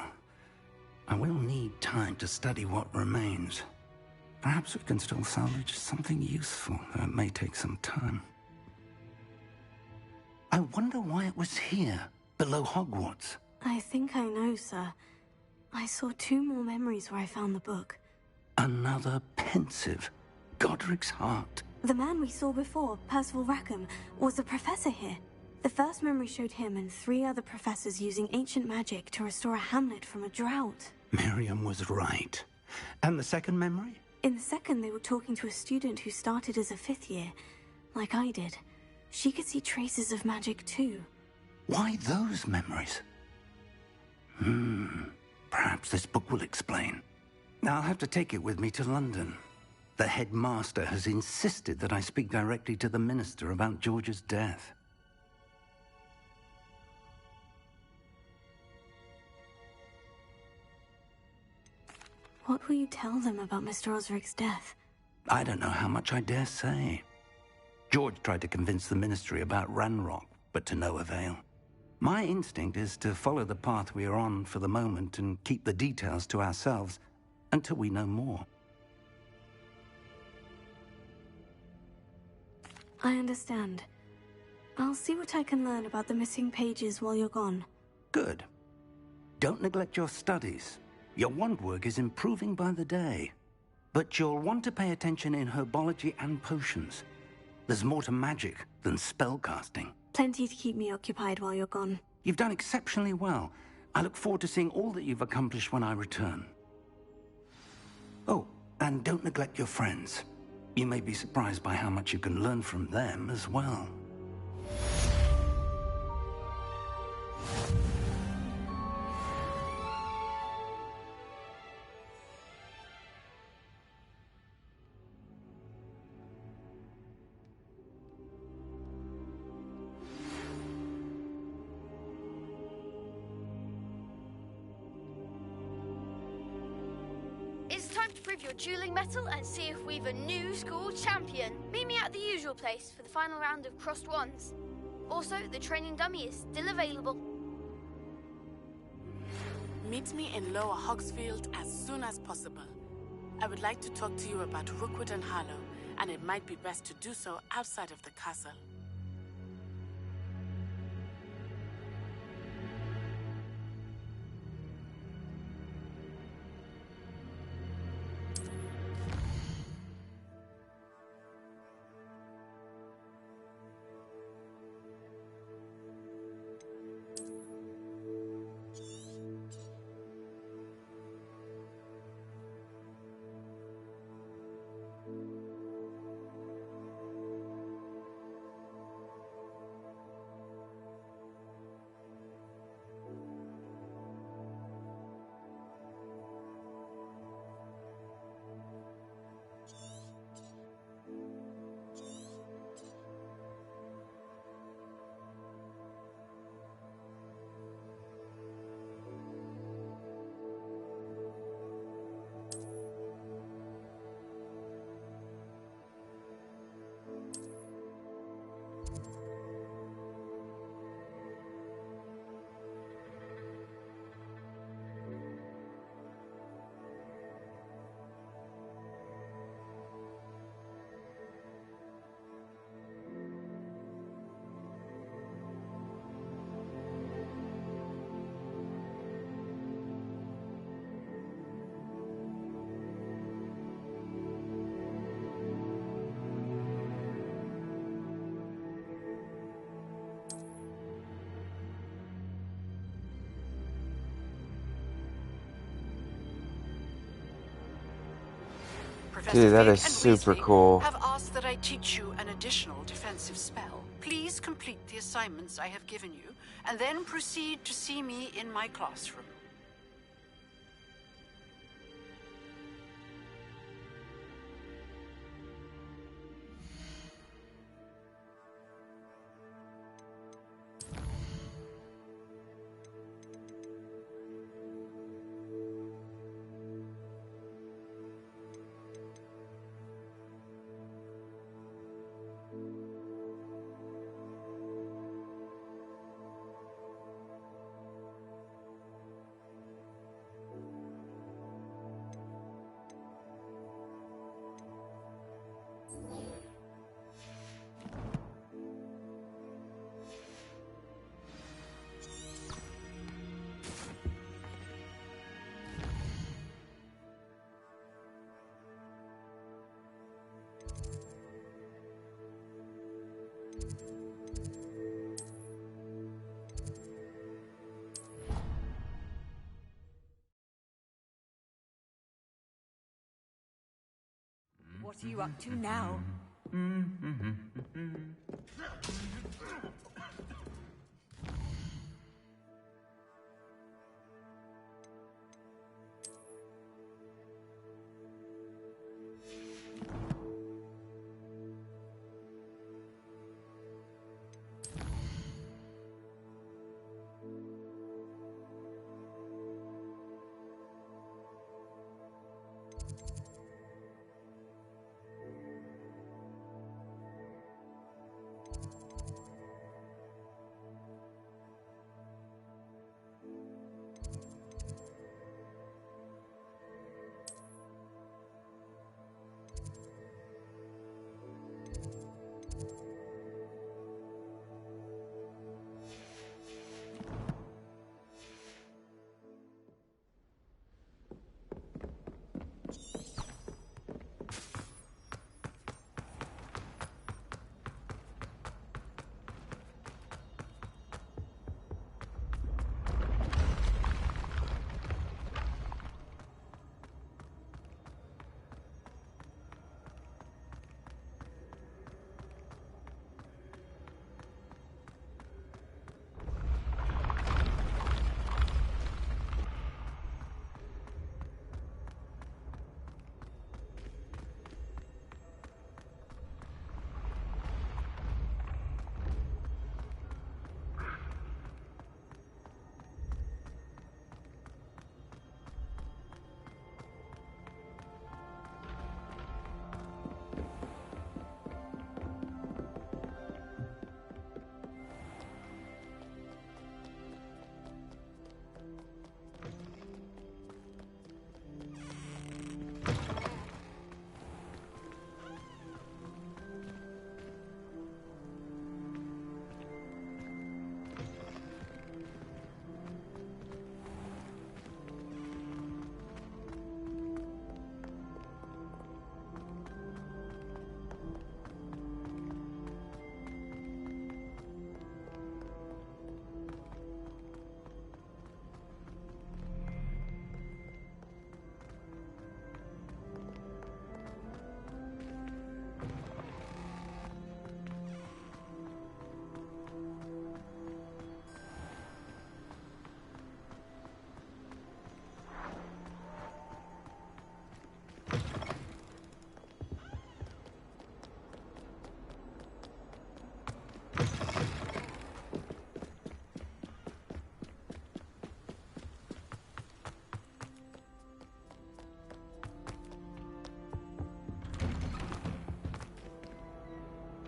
I will need time to study what remains. Perhaps we can still salvage something useful, though it may take some time. I wonder why it was here, below Hogwarts. I think I know, sir. I saw 2 more memories where I found the book. Another pensive. Godric's heart. The man we saw before, Percival Rackham, was a professor here. The first memory showed him and 3 other professors using ancient magic to restore a hamlet from a drought. Miriam was right. And the second memory? In the second, they were talking to a student who started as a 5th year, like I did. She could see traces of magic too. Why those memories? Perhaps this book will explain. I'll have to take it with me to London. The headmaster has insisted that I speak directly to the minister about George's death. What will you tell them about Mr. Osric's death? I don't know how much I dare say. George tried to convince the ministry about Ranrock, but to no avail. My instinct is to follow the path we are on for the moment and keep the details to ourselves until we know more. I understand. I'll see what I can learn about the missing pages while you're gone. Good. Don't neglect your studies. Your wand work is improving by the day. But you'll want to pay attention in herbology and potions. There's more to magic than spellcasting. Plenty to keep me occupied while you're gone. You've done exceptionally well. I look forward to seeing all that you've accomplished when I return. Oh, and don't neglect your friends. You may be surprised by how much you can learn from them as well. It's time to prove your dueling mettle and see if we've a new school champion. Meet me at the usual place for the final round of crossed wands. Also, the training dummy is still available. Meet me in Lower Hogsfield as soon as possible. I would like to talk to you about Rookwood and Harlow, and it might be best to do so outside of the castle. Professor Dude, that Fig is and super Weasley cool. have asked that I teach you an additional defensive spell. Please complete the assignments I have given you, and then proceed to see me in my classroom. What are you up to now?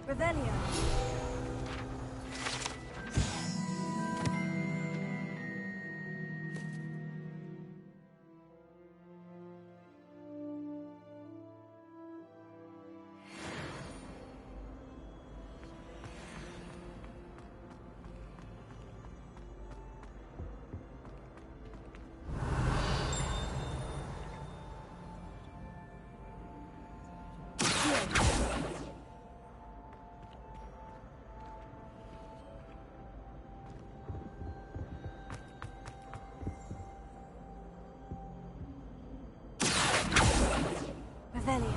Revelio. Revelio.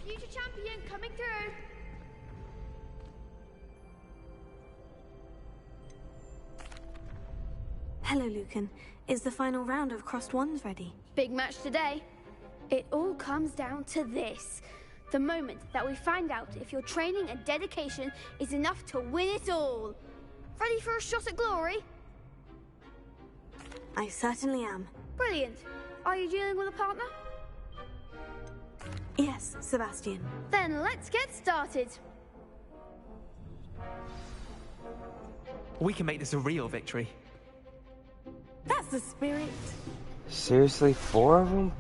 Future champion coming through. Hello, Lucan. Is the final round of Crossed Wands ready? Big match today. It all comes down to this. The moment that we find out if your training and dedication is enough to win it all. Ready for a shot at glory? I certainly am. Brilliant. Are you dealing with a partner? Yes, Sebastian. Then let's get started. We can make this a real victory. That's the spirit. Seriously, 4 of them?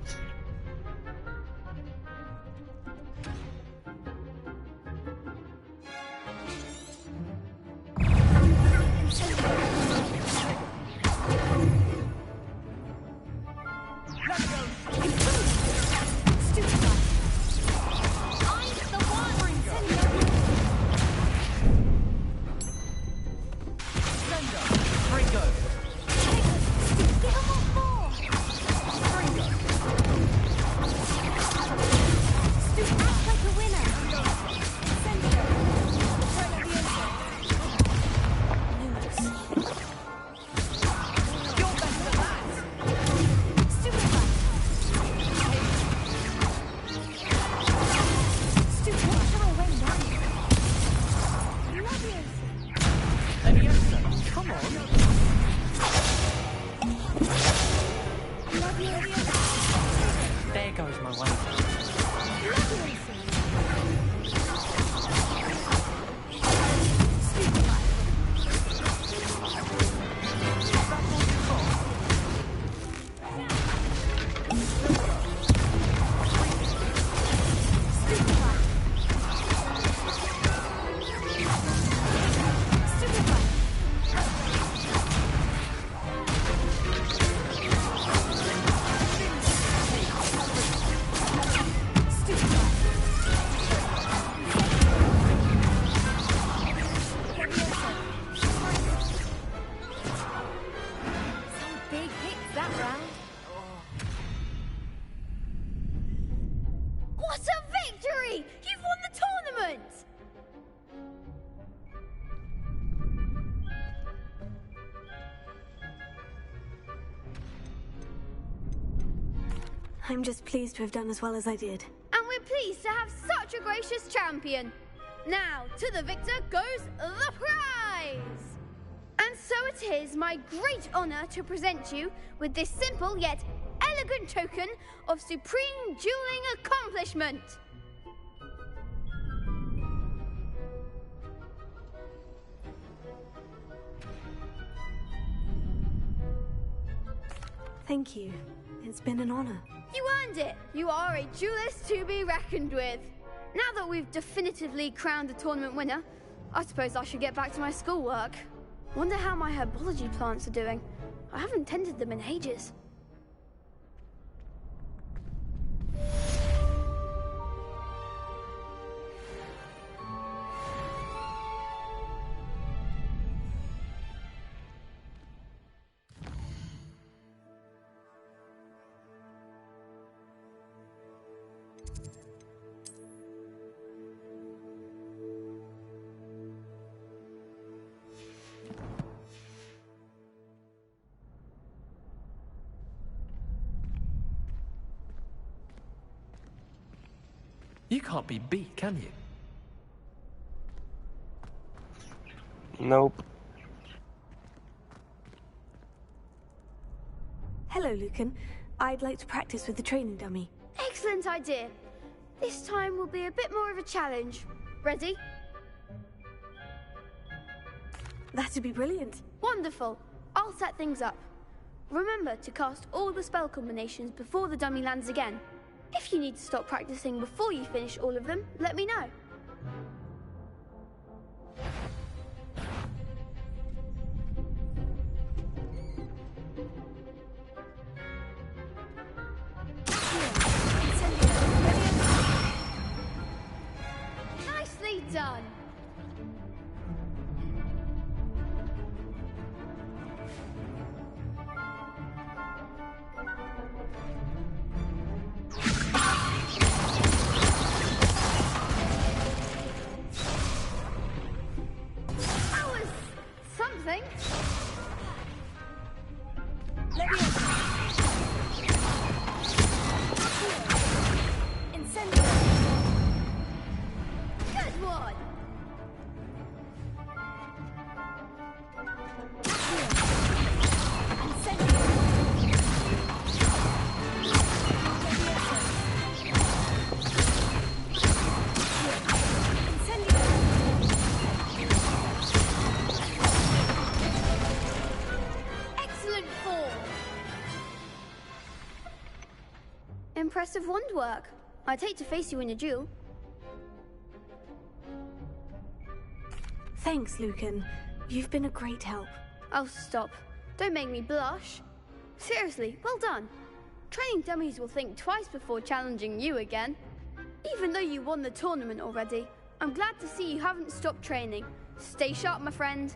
There goes my one. What a victory! You've won the tournament! I'm just pleased to have done as well as I did. And we're pleased to have such a gracious champion. Now, to the victor goes the prize! And so it is my great honor to present you with this simple yet elegant token of supreme dueling accomplishment. Thank you. It's been an honor. You earned it! You are a duelist to be reckoned with. Now that we've definitively crowned the tournament winner, I suppose I should get back to my schoolwork. Wonder how my herbology plants are doing. I haven't tended them in ages. You can't be beat, can you? Nope. Hello, Lucan. I'd like to practice with the training dummy. Excellent idea. This time will be a bit more of a challenge. Ready? That'd be brilliant. Wonderful. I'll set things up. Remember to cast all the spell combinations before the dummy lands again. If you need to stop practicing before you finish all of them, let me know. something. Incendio. Good one. Excellent form. Impressive wand work. I'd hate to face you in a duel. Thanks, Lucan. You've been a great help. Oh, stop. Don't make me blush. Seriously, well done. Training dummies will think twice before challenging you again. Even though you won the tournament already, I'm glad to see you haven't stopped training. Stay sharp, my friend.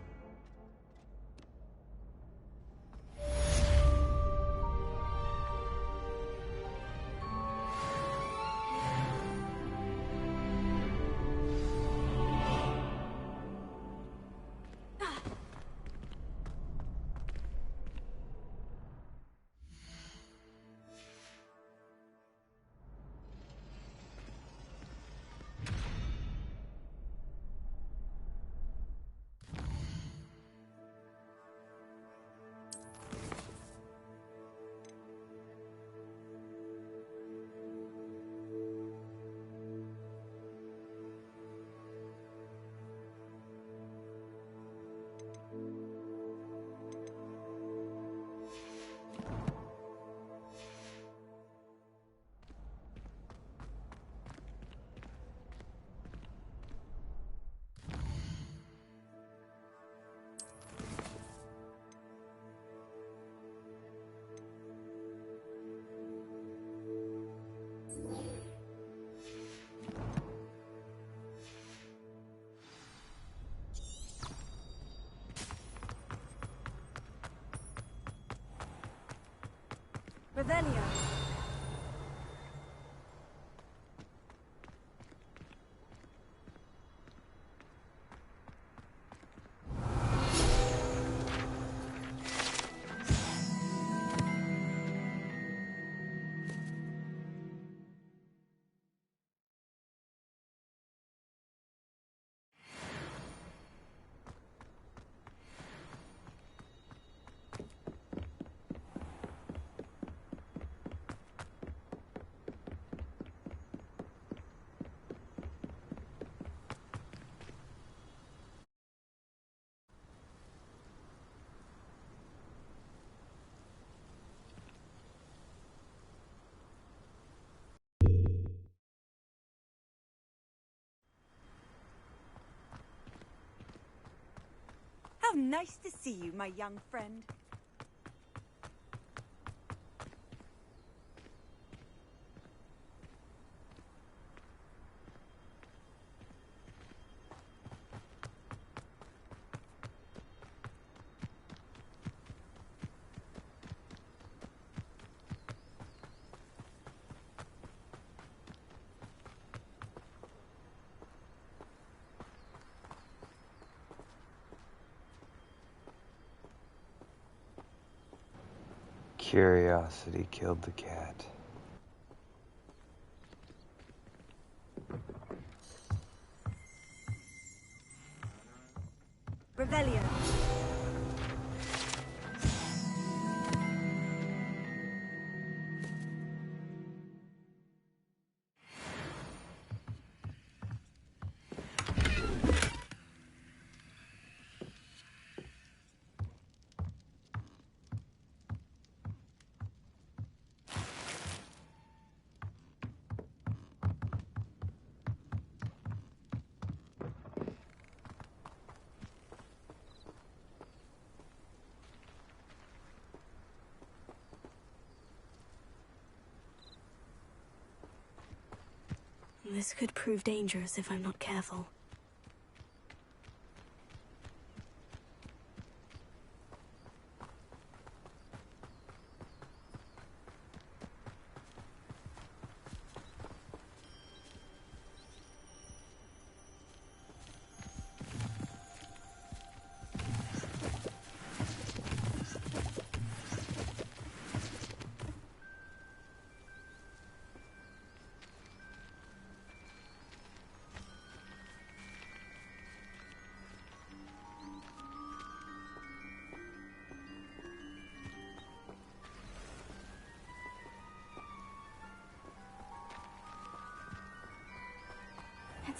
Revelio. How nice to see you, my young friend. Curiosity killed the cat. Revelio. This could prove dangerous if I'm not careful.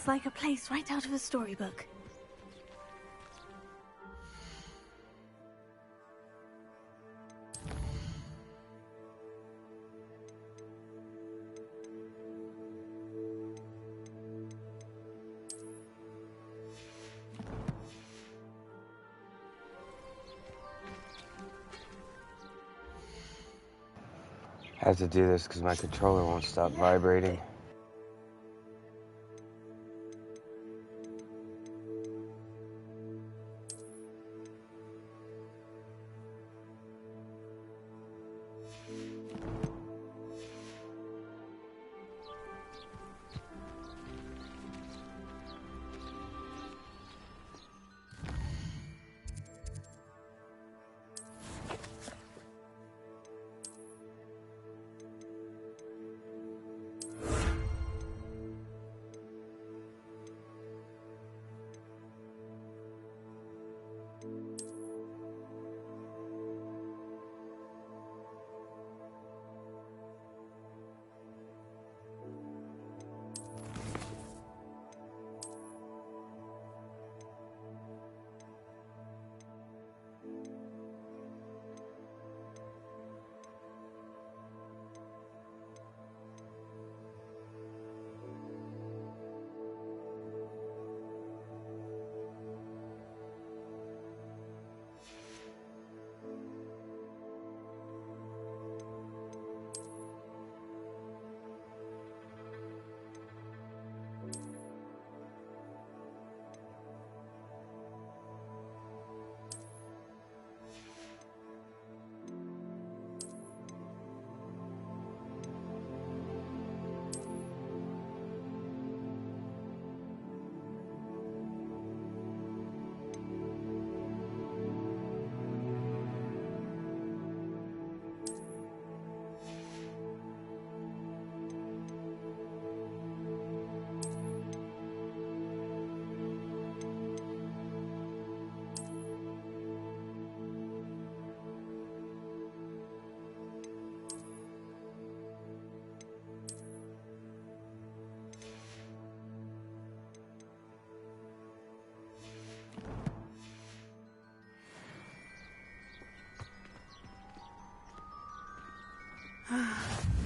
Looks like a place right out of a storybook. I have to do this because my controller won't stop vibrating.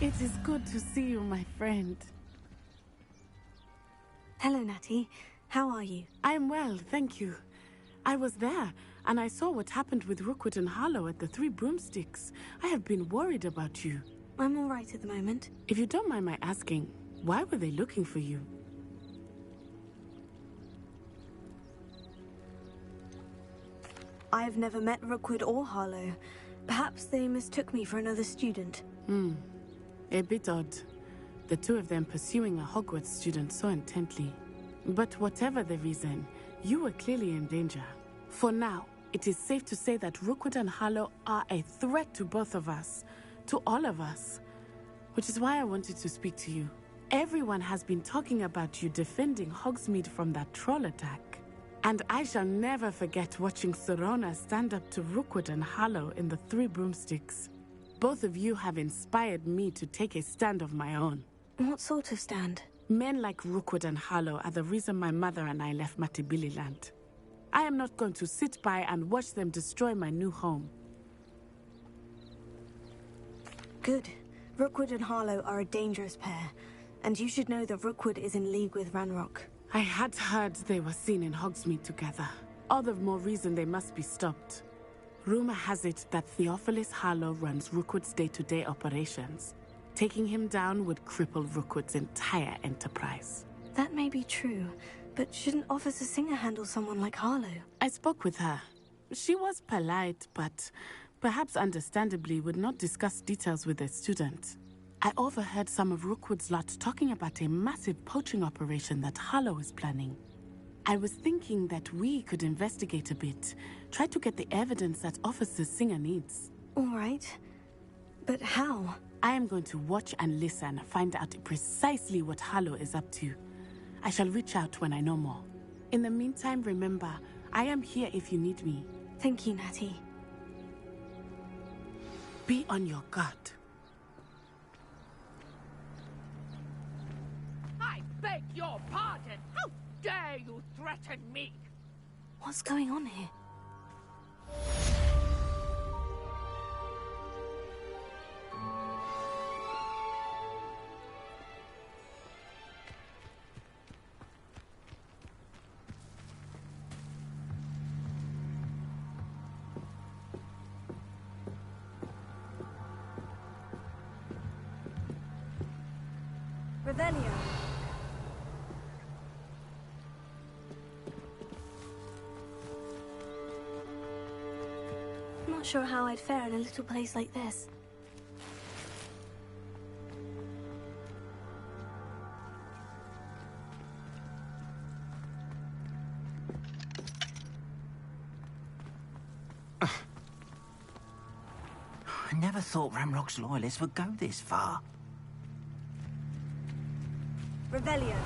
It is good to see you, my friend. Hello, Natty. How are you? I'm well, thank you. I was there, and I saw what happened with Rookwood and Harlow at the Three Broomsticks. I have been worried about you. I'm all right at the moment. If you don't mind my asking, why were they looking for you? I've never met Rookwood or Harlow. Perhaps they mistook me for another student. A bit odd. The two of them pursuing a Hogwarts student so intently. But whatever the reason, you were clearly in danger. For now, it is safe to say that Rookwood and Harlow are a threat to both of us. To all of us. Which is why I wanted to speak to you. Everyone has been talking about you defending Hogsmeade from that troll attack. And I shall never forget watching Serona stand up to Rookwood and Harlow in the Three Broomsticks. Both of you have inspired me to take a stand of my own. What sort of stand? Men like Rookwood and Harlow are the reason my mother and I left Matibili Land. I am not going to sit by and watch them destroy my new home. Good. Rookwood and Harlow are a dangerous pair, and you should know that Rookwood is in league with Ranrock. I had heard they were seen in Hogsmeade together. All the more reason they must be stopped. Rumor has it that Theophilus Harlow runs Rookwood's day-to-day operations. Taking him down would cripple Rookwood's entire enterprise. That may be true, but shouldn't Officer Singer handle someone like Harlow? I spoke with her. She was polite, but perhaps understandably would not discuss details with a student. I overheard some of Rookwood's lot talking about a massive poaching operation that Harlow is planning. I was thinking that we could investigate a bit, try to get the evidence that Officer Singer needs. All right. But how? I am going to watch and listen, find out precisely what Harlow is up to. I shall reach out when I know more. In the meantime, remember, I am here if you need me. Thank you, Natty. Be on your guard. I beg your pardon. How dare you threaten me? What's going on here? Revelio. I'm not sure how I'd fare in a little place like this. I never thought Ramrock's loyalists would go this far. Revelio.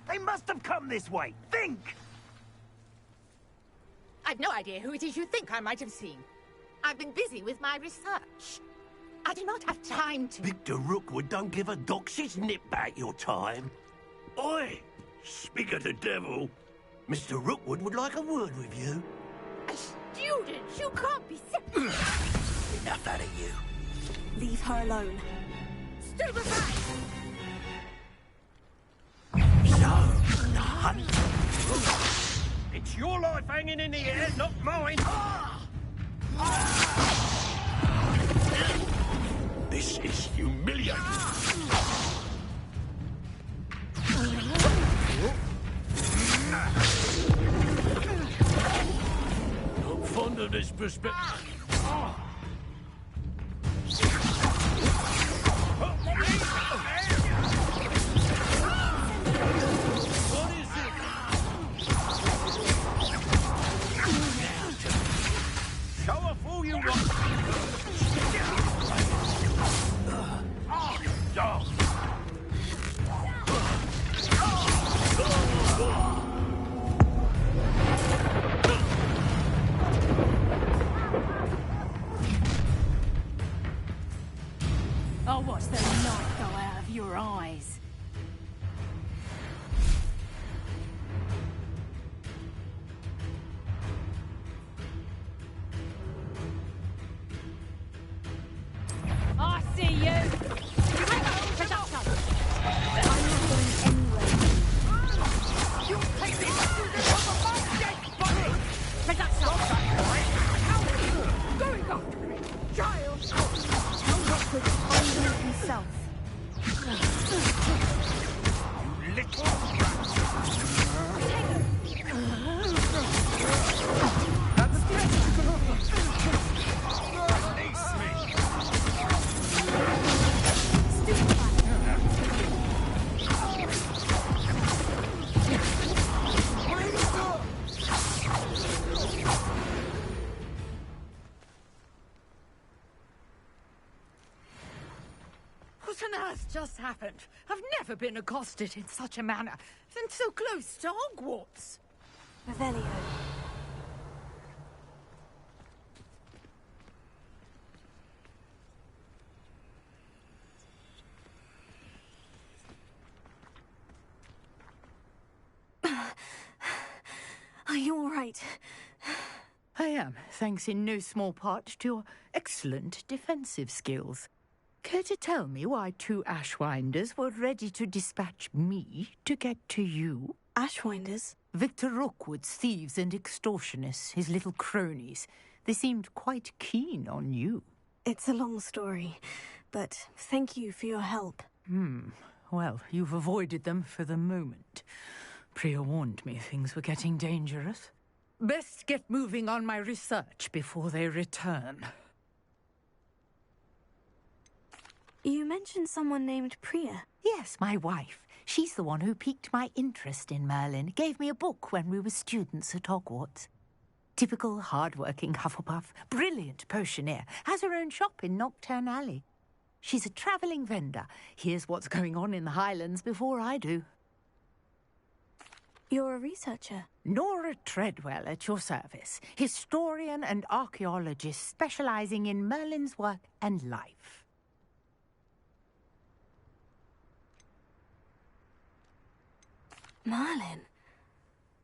They must have come this way. Think! I've no idea who it is you think I might have seen. I've been busy with my research. I do not have time to... Victor Rookwood don't give a doxy's nip back your time. Oi! Speak of the devil. Mr. Rookwood would like a word with you. A student? You can't be serious. Enough out of you. Leave her alone. Stupefy! The hunt. It's your life hanging in the air, not mine. This is humiliating. Not fond of this perspective. Show off all you want. I'll watch the light go out of your eyes. I see you! Production! I'm not going anywhere. You take this student off of my dead body! Production! Going after me, child! Tell Rookwood to find him himself. You little What on earth just happened? I've never been accosted in such a manner, and so close to Hogwarts. Revelio. Are you all right? I am, thanks in no small part to your excellent defensive skills. Care to tell me why two Ashwinders were ready to dispatch me to get to you? Ashwinders? Victor Rookwood's thieves and extortionists, his little cronies. They seemed quite keen on you. It's a long story, but thank you for your help. Well, you've avoided them for the moment. Priya warned me things were getting dangerous. Best get moving on my research before they return. You mentioned someone named Priya. Yes, my wife. She's the one who piqued my interest in Merlin. Gave me a book when we were students at Hogwarts. Typical hard-working Hufflepuff, brilliant potioneer, has her own shop in Nocturne Alley. She's a travelling vendor. Hears what's going on in the Highlands before I do. You're a researcher? Nora Treadwell at your service. Historian and archaeologist specialising in Merlin's work and life. Merlin?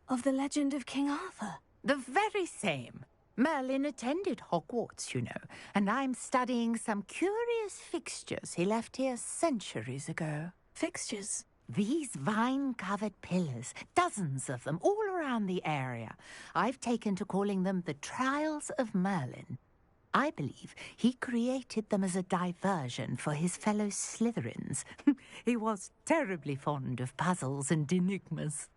Of the legend of King Arthur? The very same. Merlin attended Hogwarts, you know, and I'm studying some curious fixtures he left here centuries ago. Fixtures? These vine-covered pillars, dozens of them, all around the area. I've taken to calling them the Trials of Merlin. I believe he created them as a diversion for his fellow Slytherins. He was terribly fond of puzzles and enigmas.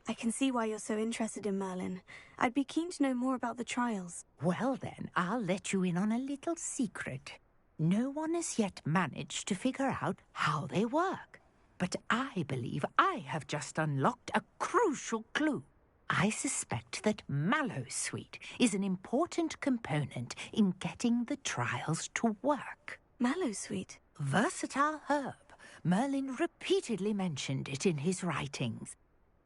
I can see why you're so interested in Merlin. I'd be keen to know more about the trials. Well then, I'll let you in on a little secret. No one has yet managed to figure out how they work. But I believe I have just unlocked a crucial clue. I suspect that Mallowsweet is an important component in getting the trials to work. Mallowsweet? Versatile herb. Merlin repeatedly mentioned it in his writings.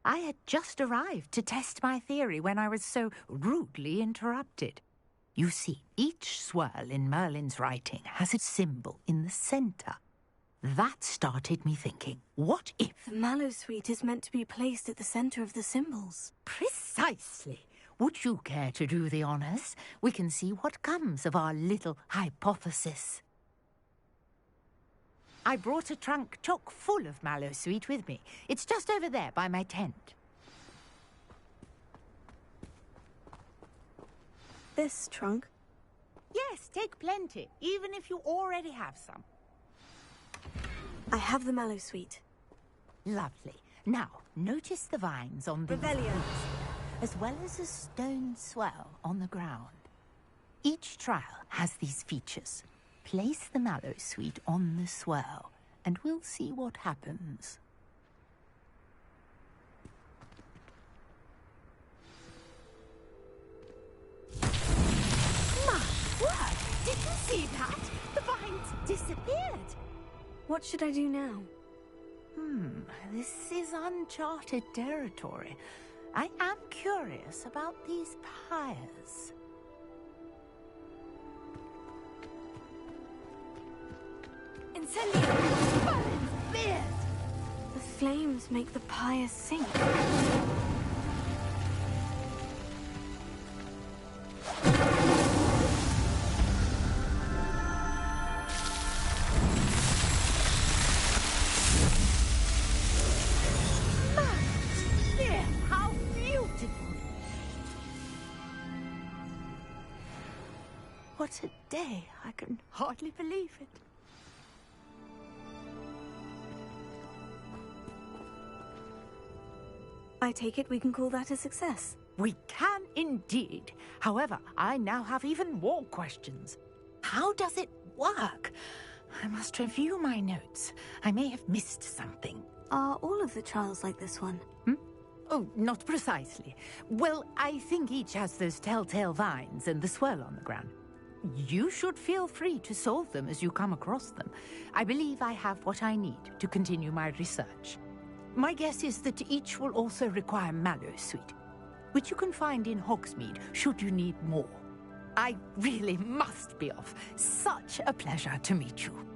I had just arrived to test my theory when I was so rudely interrupted. You see, each swirl in Merlin's writing has a symbol in the centre. That started me thinking, what if... The Mallowsweet is meant to be placed at the centre of the symbols. Precisely. Would you care to do the honours? We can see what comes of our little hypothesis. I brought a trunk chock full of Mallowsweet with me. It's just over there by my tent. This trunk? Yes, take plenty, even if you already have some. I have the Mallowsweet. Lovely. Now, notice the vines on the Revelio, as well as a stone swell on the ground. Each trial has these features. Place the Mallowsweet on the swell, and we'll see what happens. My word! Did you see that? The vines disappeared. What should I do now? This is uncharted territory. I am curious about these pyres. Incendio! Merlin's beard! The flames make the pyre sink. How beautiful! What a day! I can hardly believe it. I take it we can call that a success. We can indeed. However, I now have even more questions. How does it work? I must review my notes. I may have missed something. Are all of the trials like this one? Oh, not precisely. Well, I think each has those telltale vines and the swirl on the ground. You should feel free to solve them as you come across them. I believe I have what I need to continue my research. My guess is that each will also require Mallowsweet, which you can find in Hogsmeade should you need more. I really must be off. Such a pleasure to meet you.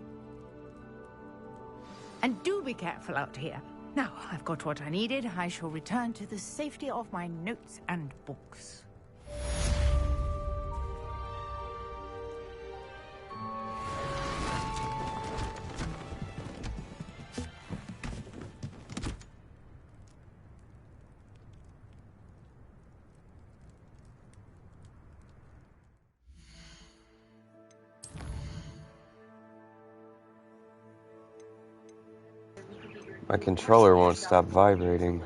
And do be careful out here. Now, I've got what I needed. I shall return to the safety of my notes and books. My controller won't stop vibrating.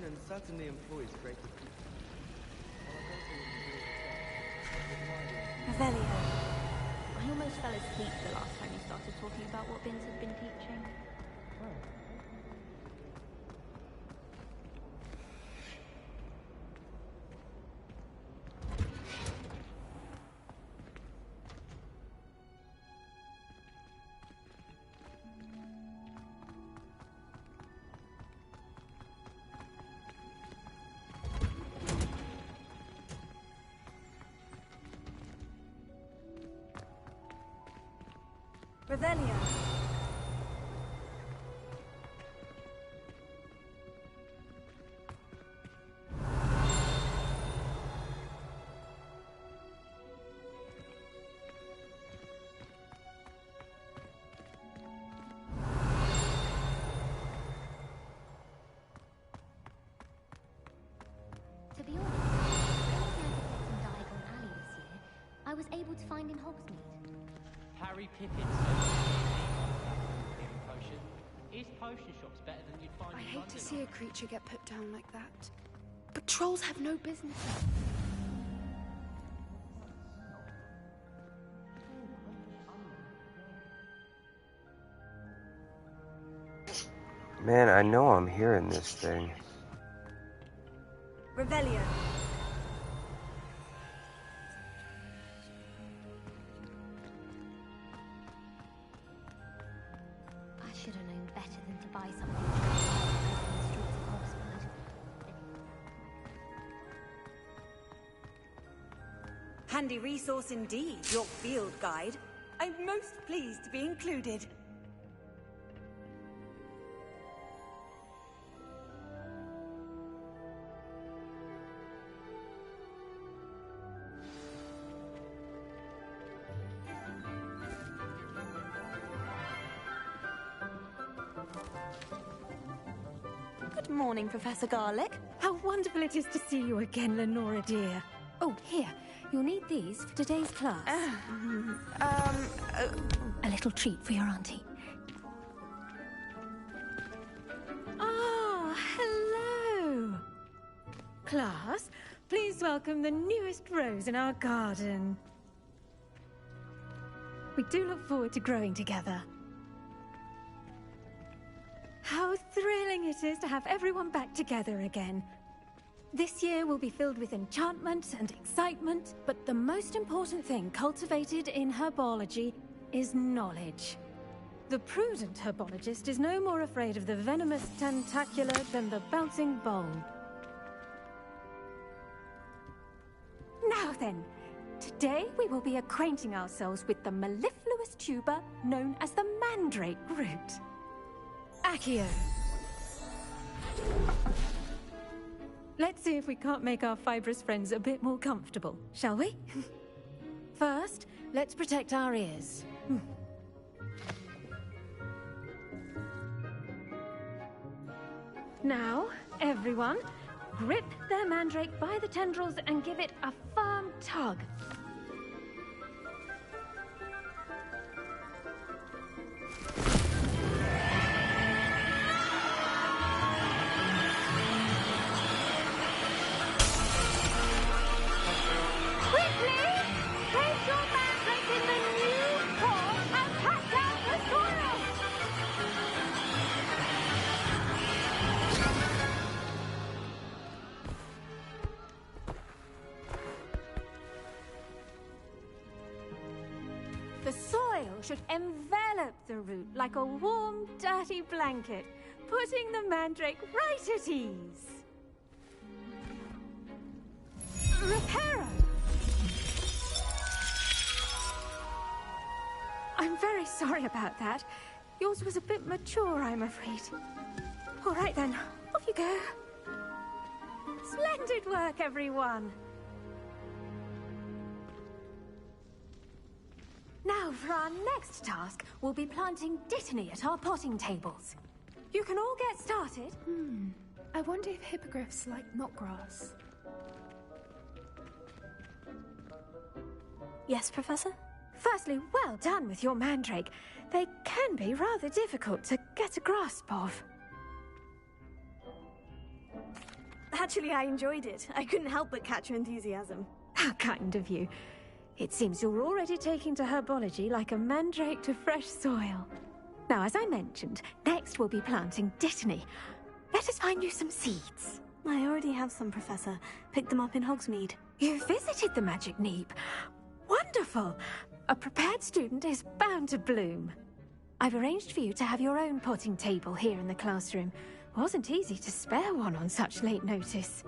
and certainly employs creative people. Revelio. I almost fell asleep the last time you started talking about what Vince had been teaching. Revelio. To be honest, I was in Diagon Alley this year. I was able to find in Hogsmeade. Harry Pippin healing potion. Is potion shops better than you'd find I in hate London? to see a creature get put down like that. But trolls have no business. Man, I know I'm hearing this thing. Revelio. I should have known better than to buy something on the streets of Oxford. Handy resource indeed, your field guide. I'm most pleased to be included. Good morning, Professor Garlick. How wonderful it is to see you again, Lenora dear. Oh, here. You'll need these for today's class. A little treat for your auntie. Ah, hello. Class, please welcome the newest rose in our garden. We do look forward to growing together. How thrilling it is to have everyone back together again. This year will be filled with enchantment and excitement, but the most important thing cultivated in herbology is knowledge. The prudent herbologist is no more afraid of the venomous tentacula than the bouncing bulb. Now then, today we will be acquainting ourselves with the mellifluous tuber known as the mandrake root. Accio. Let's see if we can't make our fibrous friends a bit more comfortable, shall we? First, let's protect our ears. Now, everyone, grip their mandrake by the tendrils and give it a firm tug. The soil should envelop the root like a warm, dirty blanket, putting the mandrake right at ease. Reparo! I'm very sorry about that. Yours was a bit mature, I'm afraid. All right then, off you go. Splendid work, everyone. Now, for our next task, we'll be planting dittany at our potting tables. You can all get started. I wonder if hippogriffs like knotgrass. Yes, Professor? Firstly, well done with your mandrake. They can be rather difficult to get a grasp of. Actually, I enjoyed it. I couldn't help but catch your enthusiasm. How kind of you. It seems you're already taking to herbology like a mandrake to fresh soil. Now, as I mentioned, next we'll be planting Dittany. Let us find you some seeds. I already have some, Professor. Picked them up in Hogsmeade. You visited the Magic Neep. Wonderful! A prepared student is bound to bloom. I've arranged for you to have your own potting table here in the classroom. Wasn't easy to spare one on such late notice.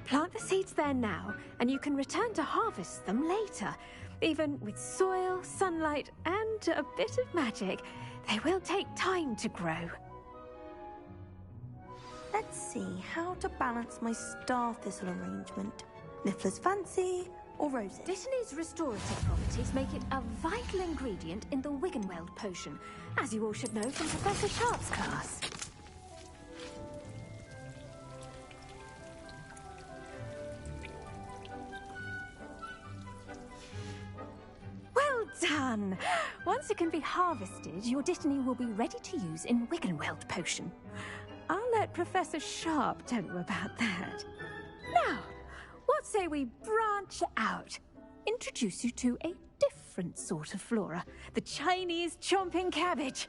Plant the seeds there now, and you can return to harvest them later. Even with soil, sunlight, and a bit of magic, they will take time to grow. Let's see how to balance my star thistle arrangement. Niffler's fancy or roses? Dittany's restorative properties make it a vital ingredient in the Wiggenweld potion, as you all should know from Professor Sharp's class. Well done! Once it can be harvested, your Dittany will be ready to use in Wiggenweld potion. I'll let Professor Sharp tell you about that. Now, what say we branch out? Introduce you to a different sort of flora, the Chinese chomping cabbage.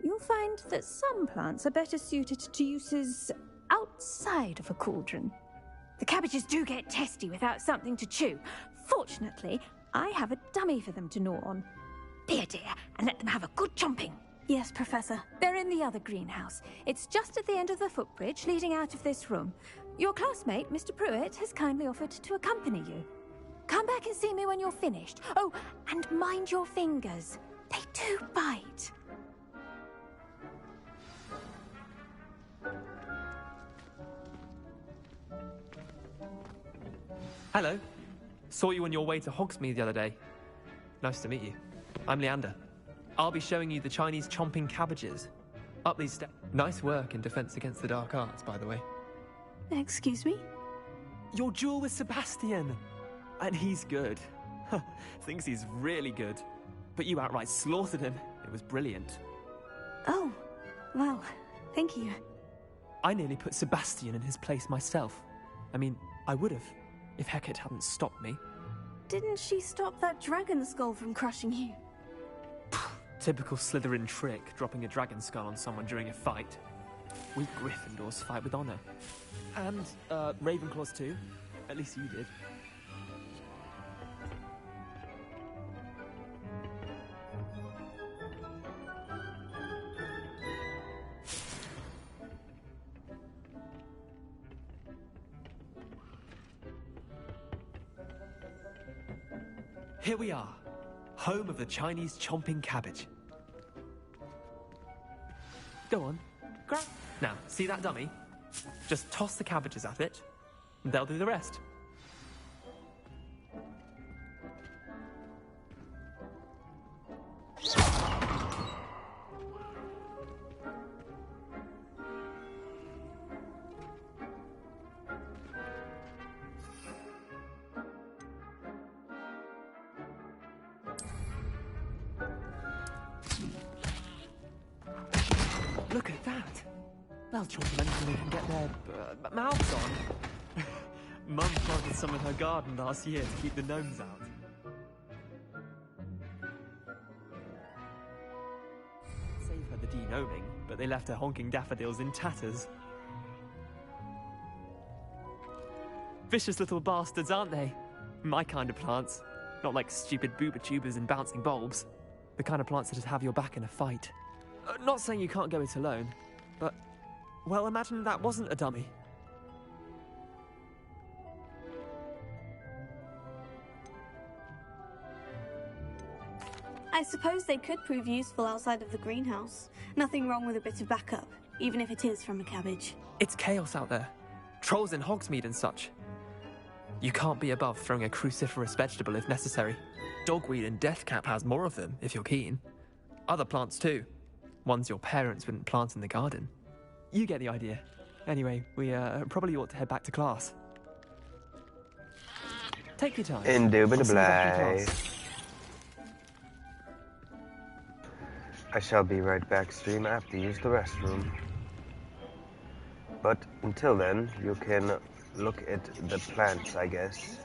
You'll find that some plants are better suited to uses outside of a cauldron. The cabbages do get testy without something to chew. Fortunately, I have a dummy for them to gnaw on. Be a dear and let them have a good chomping. Yes, Professor. They're in the other greenhouse. It's just at the end of the footbridge leading out of this room. Your classmate, Mr. Pruitt, has kindly offered to accompany you. Come back and see me when you're finished. Oh, and mind your fingers. They do bite. Hello. Saw you on your way to Hogsmeade the other day. Nice to meet you. I'm Leander. I'll be showing you the Chinese chomping cabbages. Up these steps. Nice work in Defense Against the Dark Arts, by the way. Excuse me? Your duel with Sebastian. And he's good. Thinks he's really good. But you outright slaughtered him. It was brilliant. Oh, well, thank you. I nearly put Sebastian in his place myself. I mean, I would have, if Hecate hadn't stopped me. Didn't she stop that dragon skull from crushing you? Typical Slytherin trick, dropping a dragon skull on someone during a fight. We Gryffindors fight with honor. And, Ravenclaws too. At least you did. Here we are, home of the Chinese chomping cabbage. Go on, grab. Now, see that dummy? Just toss the cabbages at it, and they'll do the rest. Look at that! They'll chomp them until they can get their mouths on. Mum planted some in her garden last year to keep the gnomes out. Save her the de-gnoming, but they left her honking daffodils in tatters. Vicious little bastards, aren't they? My kind of plants. Not like stupid booba tubers and bouncing bulbs. The kind of plants that'd have your back in a fight. Not saying you can't go it alone, but, well, imagine that wasn't a dummy. I suppose they could prove useful outside of the greenhouse. Nothing wrong with a bit of backup, even if it is from a cabbage. It's chaos out there. Trolls in Hogsmeade and such. You can't be above throwing a cruciferous vegetable if necessary. Dogweed and deathcap has more of them, if you're keen. Other plants too. Ones your parents wouldn't plant in the garden. You get the idea. Anyway, we probably ought to head back to class. Take your time. Indubitably. I shall be right back, stream, after use the restroom. But until then, you can look at the plants, I guess.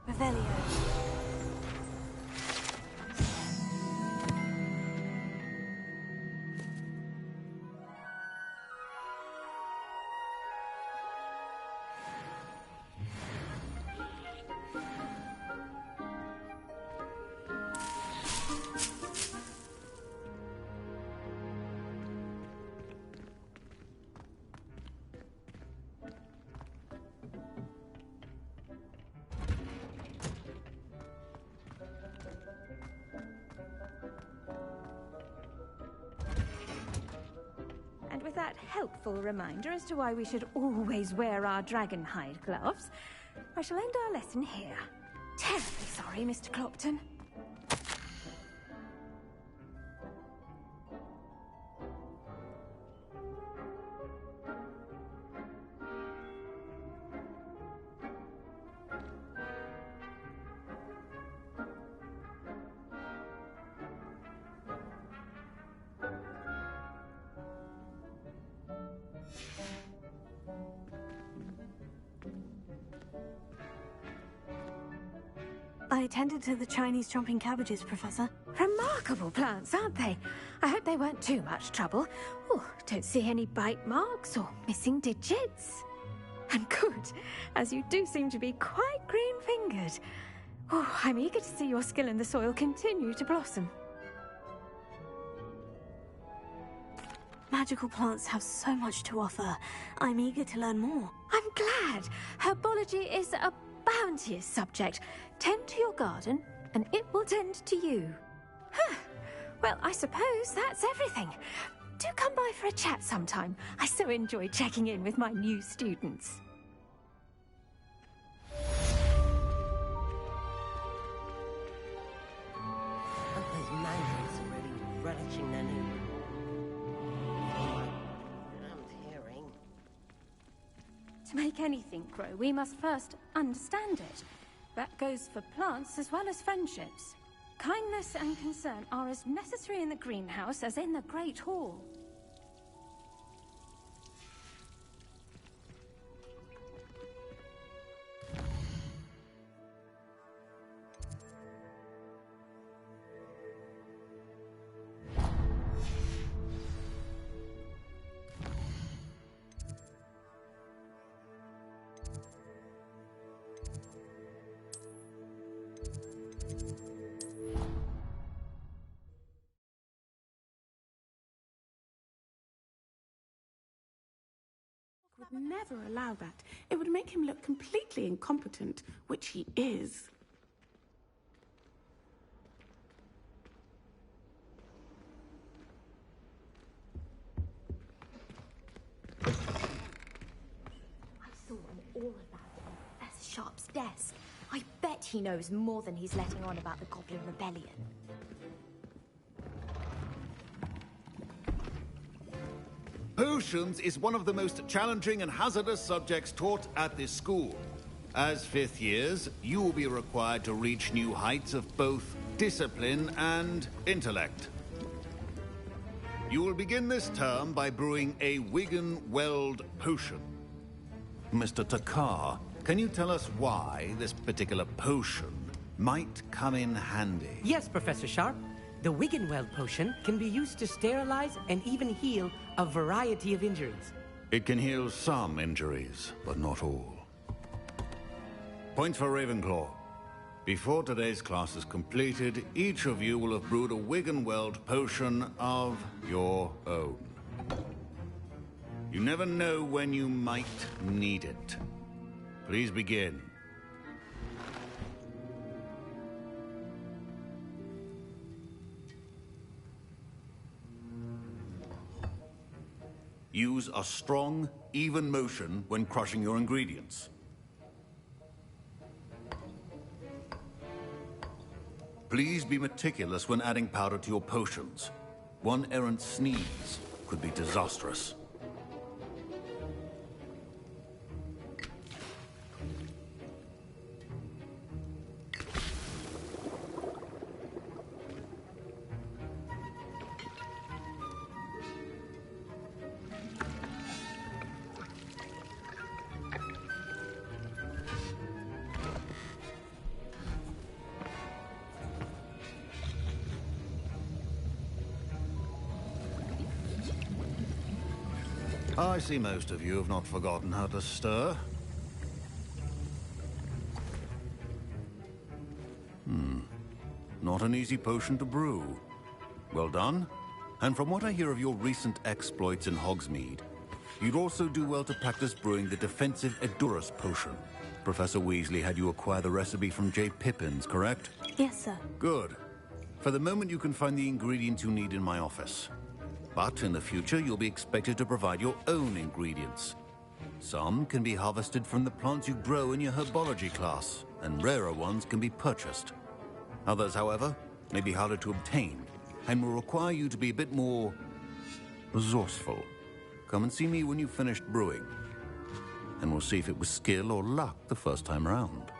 Revelio. And with that helpful reminder as to why we should always wear our dragon hide gloves, I shall end our lesson here. Terribly sorry, Mr. Clopton. I attended to the Chinese chomping cabbages, Professor. Remarkable plants, aren't they? I hope they weren't too much trouble. Oh, don't see any bite marks or missing digits. And good, as you do seem to be quite green-fingered. Oh, I'm eager to see your skill in the soil continue to blossom. Magical plants have so much to offer. I'm eager to learn more. I'm glad. Herbology is a bounteous subject. Tend to your garden, and it will tend to you. Huh. Well, I suppose that's everything. Do come by for a chat sometime. I so enjoy checking in with my new students. Those mandarins are really relishing their new... I'm hearing. To make anything grow, we must first understand it. That goes for plants as well as friendships. Kindness and concern are as necessary in the greenhouse as in the Great Hall. Would never allow that. It would make him look completely incompetent, which he is. I saw all of that on Professor Sharp's desk. I bet he knows more than he's letting on about the Goblin Rebellion. Potions is one of the most challenging and hazardous subjects taught at this school. As fifth years, you will be required to reach new heights of both discipline and intellect. You will begin this term by brewing a Wigan-Weld potion. Mr. Takar, can you tell us why this particular potion might come in handy? Yes, Professor Sharp. The Wigan-Weld potion can be used to sterilize and even heal a variety of injuries. It can heal some injuries, but not all. Point for Ravenclaw. Before today's class is completed, each of you will have brewed a Wigan-Weld potion of your own. You never know when you might need it. Please begin. Use a strong, even motion when crushing your ingredients. Please be meticulous when adding powder to your potions. One errant sneeze could be disastrous. I see most of you have not forgotten how to stir. Not an easy potion to brew. Well done. And from what I hear of your recent exploits in Hogsmeade, you'd also do well to practice brewing the defensive Edurus potion. Professor Weasley had you acquire the recipe from J. Pippins, correct? Yes, sir. Good. For the moment, you can find the ingredients you need in my office. But in the future, you'll be expected to provide your own ingredients. Some can be harvested from the plants you grow in your herbology class, and rarer ones can be purchased. Others, however, may be harder to obtain, and will require you to be a bit more resourceful. Come and see me when you've finished brewing, and we'll see if it was skill or luck the first time around.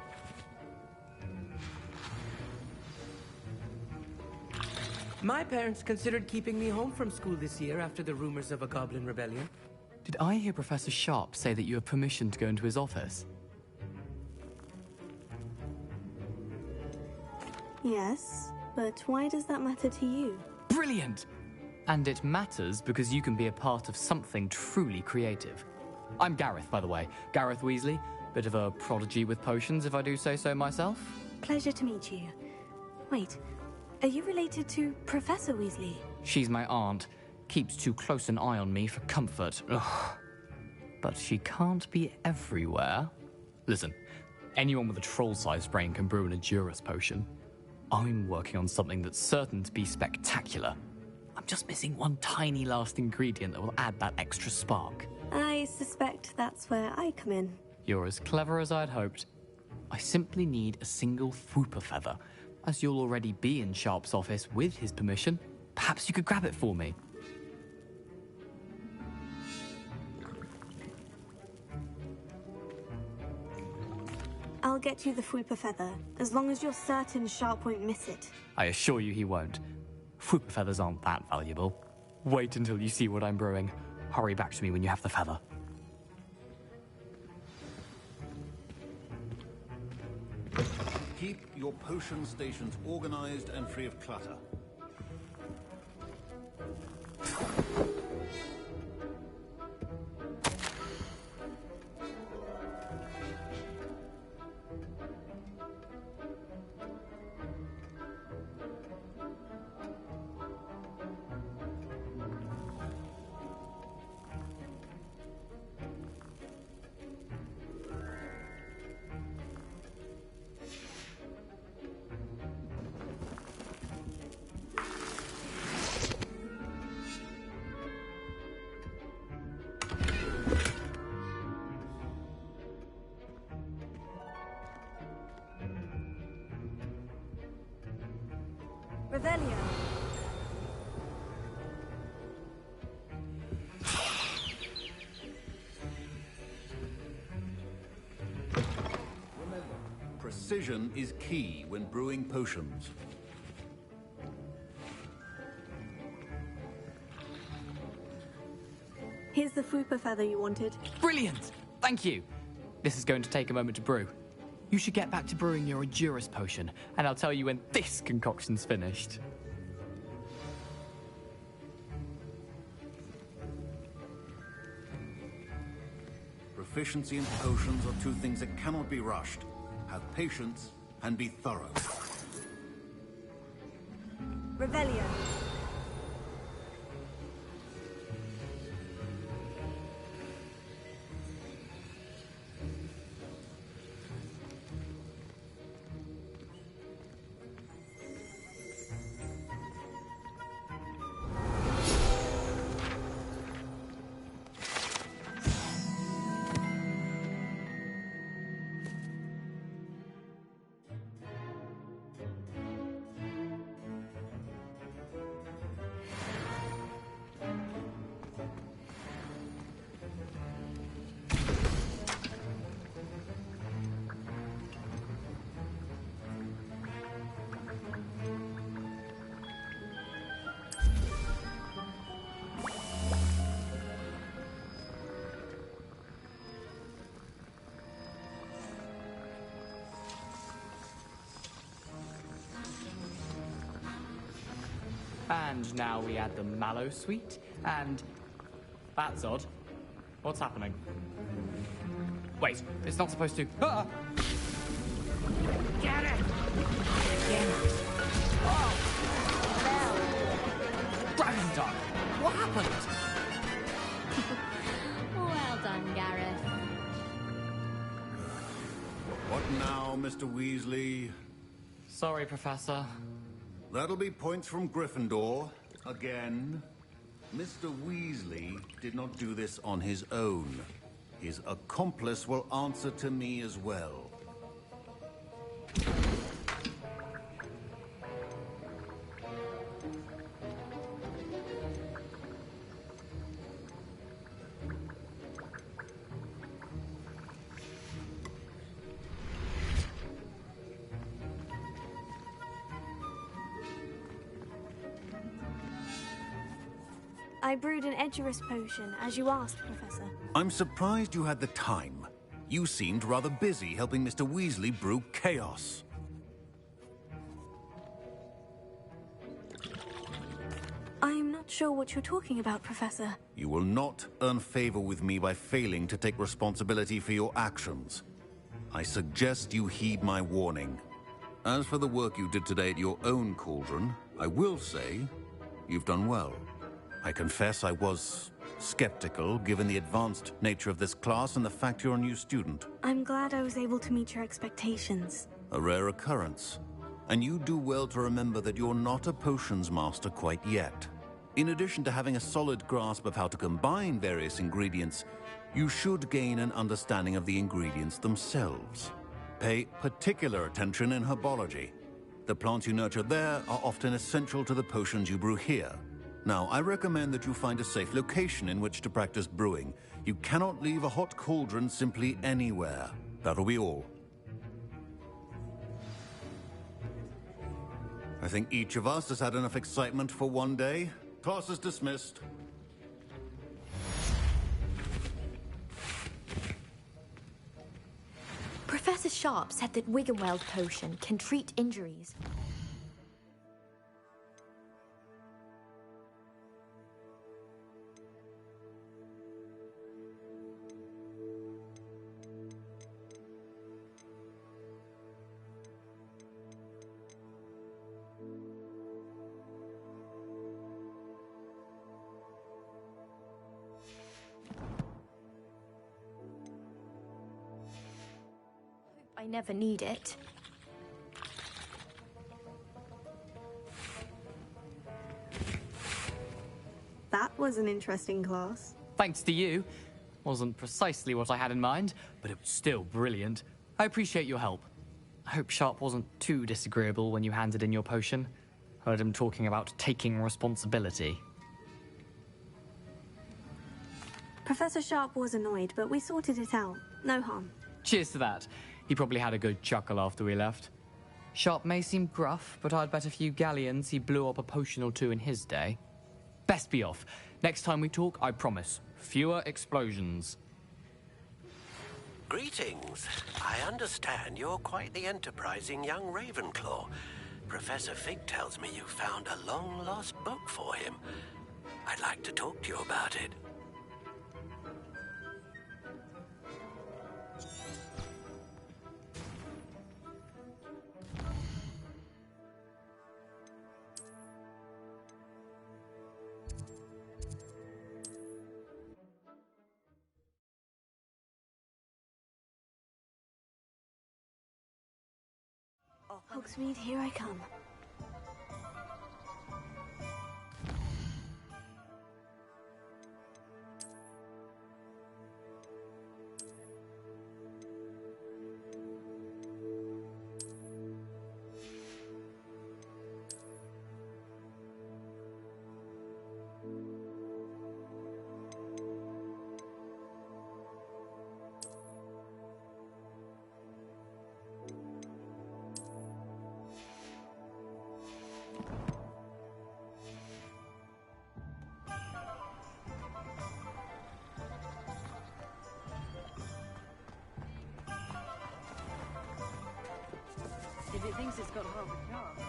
My parents considered keeping me home from school this year after the rumors of a goblin rebellion. Did I hear Professor Sharp say that you have permission to go into his office? Yes, but why does that matter to you? Brilliant! And it matters because you can be a part of something truly creative. I'm Gareth, by the way. Gareth Weasley. Bit of a prodigy with potions, if I do say so myself. Pleasure to meet you. Wait, are you related to Professor Weasley? She's my aunt. Keeps too close an eye on me for comfort. Ugh. But she can't be everywhere. Listen, anyone with a troll-sized brain can brew an Edurus potion. I'm working on something that's certain to be spectacular. I'm just missing one tiny last ingredient that will add that extra spark. I suspect that's where I come in. You're as clever as I'd hoped. I simply need a single Fwooper feather. As you'll already be in Sharp's office with his permission, perhaps you could grab it for me. I'll get you the Fwooper feather, as long as you're certain Sharp won't miss it. I assure you he won't. Fwooper feathers aren't that valuable. Wait until you see what I'm brewing. Hurry back to me when you have the feather. Keep your potion stations organized and free of clutter. Revelio. Precision is key when brewing potions. Here's the Fupa feather you wanted. Brilliant! Thank you. This is going to take a moment to brew. You should get back to brewing your Endurus potion, and I'll tell you when this concoction's finished. Proficiency and potions are two things that cannot be rushed. Have patience and be thorough. Revelio. And now we add the mallow sweet, and... That's odd. What's happening? Wait, it's not supposed to... Ah! Get it! Dragon Dog! What happened? Well done, Gareth. What now, Mr. Weasley? Sorry, Professor. That'll be points from Gryffindor. Again. Mr. Weasley did not do this on his own. His accomplice will answer to me as well. I brewed an Edgerus potion, as you asked, Professor. I'm surprised you had the time. You seemed rather busy helping Mr. Weasley brew chaos. I'm not sure what you're talking about, Professor. You will not earn favor with me by failing to take responsibility for your actions. I suggest you heed my warning. As for the work you did today at your own cauldron, I will say you've done well. I confess I was skeptical, given the advanced nature of this class and the fact you're a new student. I'm glad I was able to meet your expectations. A rare occurrence. And you do well to remember that you're not a potions master quite yet. In addition to having a solid grasp of how to combine various ingredients, you should gain an understanding of the ingredients themselves. Pay particular attention in herbology. The plants you nurture there are often essential to the potions you brew here. Now, I recommend that you find a safe location in which to practice brewing. You cannot leave a hot cauldron simply anywhere. That'll be all. I think each of us has had enough excitement for one day. Class is dismissed. Professor Sharp said that Wiggenweld potion can treat injuries. I never need it. That was an interesting class. Thanks to you. Wasn't precisely what I had in mind, but it was still brilliant. I appreciate your help. I hope Sharp wasn't too disagreeable when you handed in your potion. Heard him talking about taking responsibility. Professor Sharp was annoyed, but we sorted it out. No harm. Cheers to that. He probably had a good chuckle after we left. Sharp may seem gruff, but I'd bet a few galleons he blew up a potion or two in his day. Best be off. Next time we talk, I promise, fewer explosions. Greetings. I understand you're quite the enterprising young Ravenclaw. Professor Fig tells me you found a long-lost book for him. I'd like to talk to you about it. Hogsmeade, here I come. If it thinks it's got half a chance.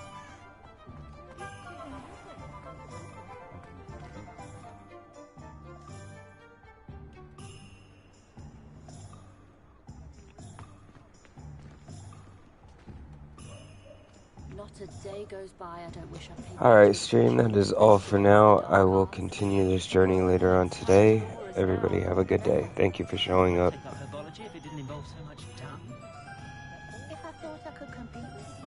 Not a day goes by I don't wish I paid. Alright, stream, that is all for now. I will continue this journey later on today. Everybody have a good day. Thank you for showing up. If I thought I could compete with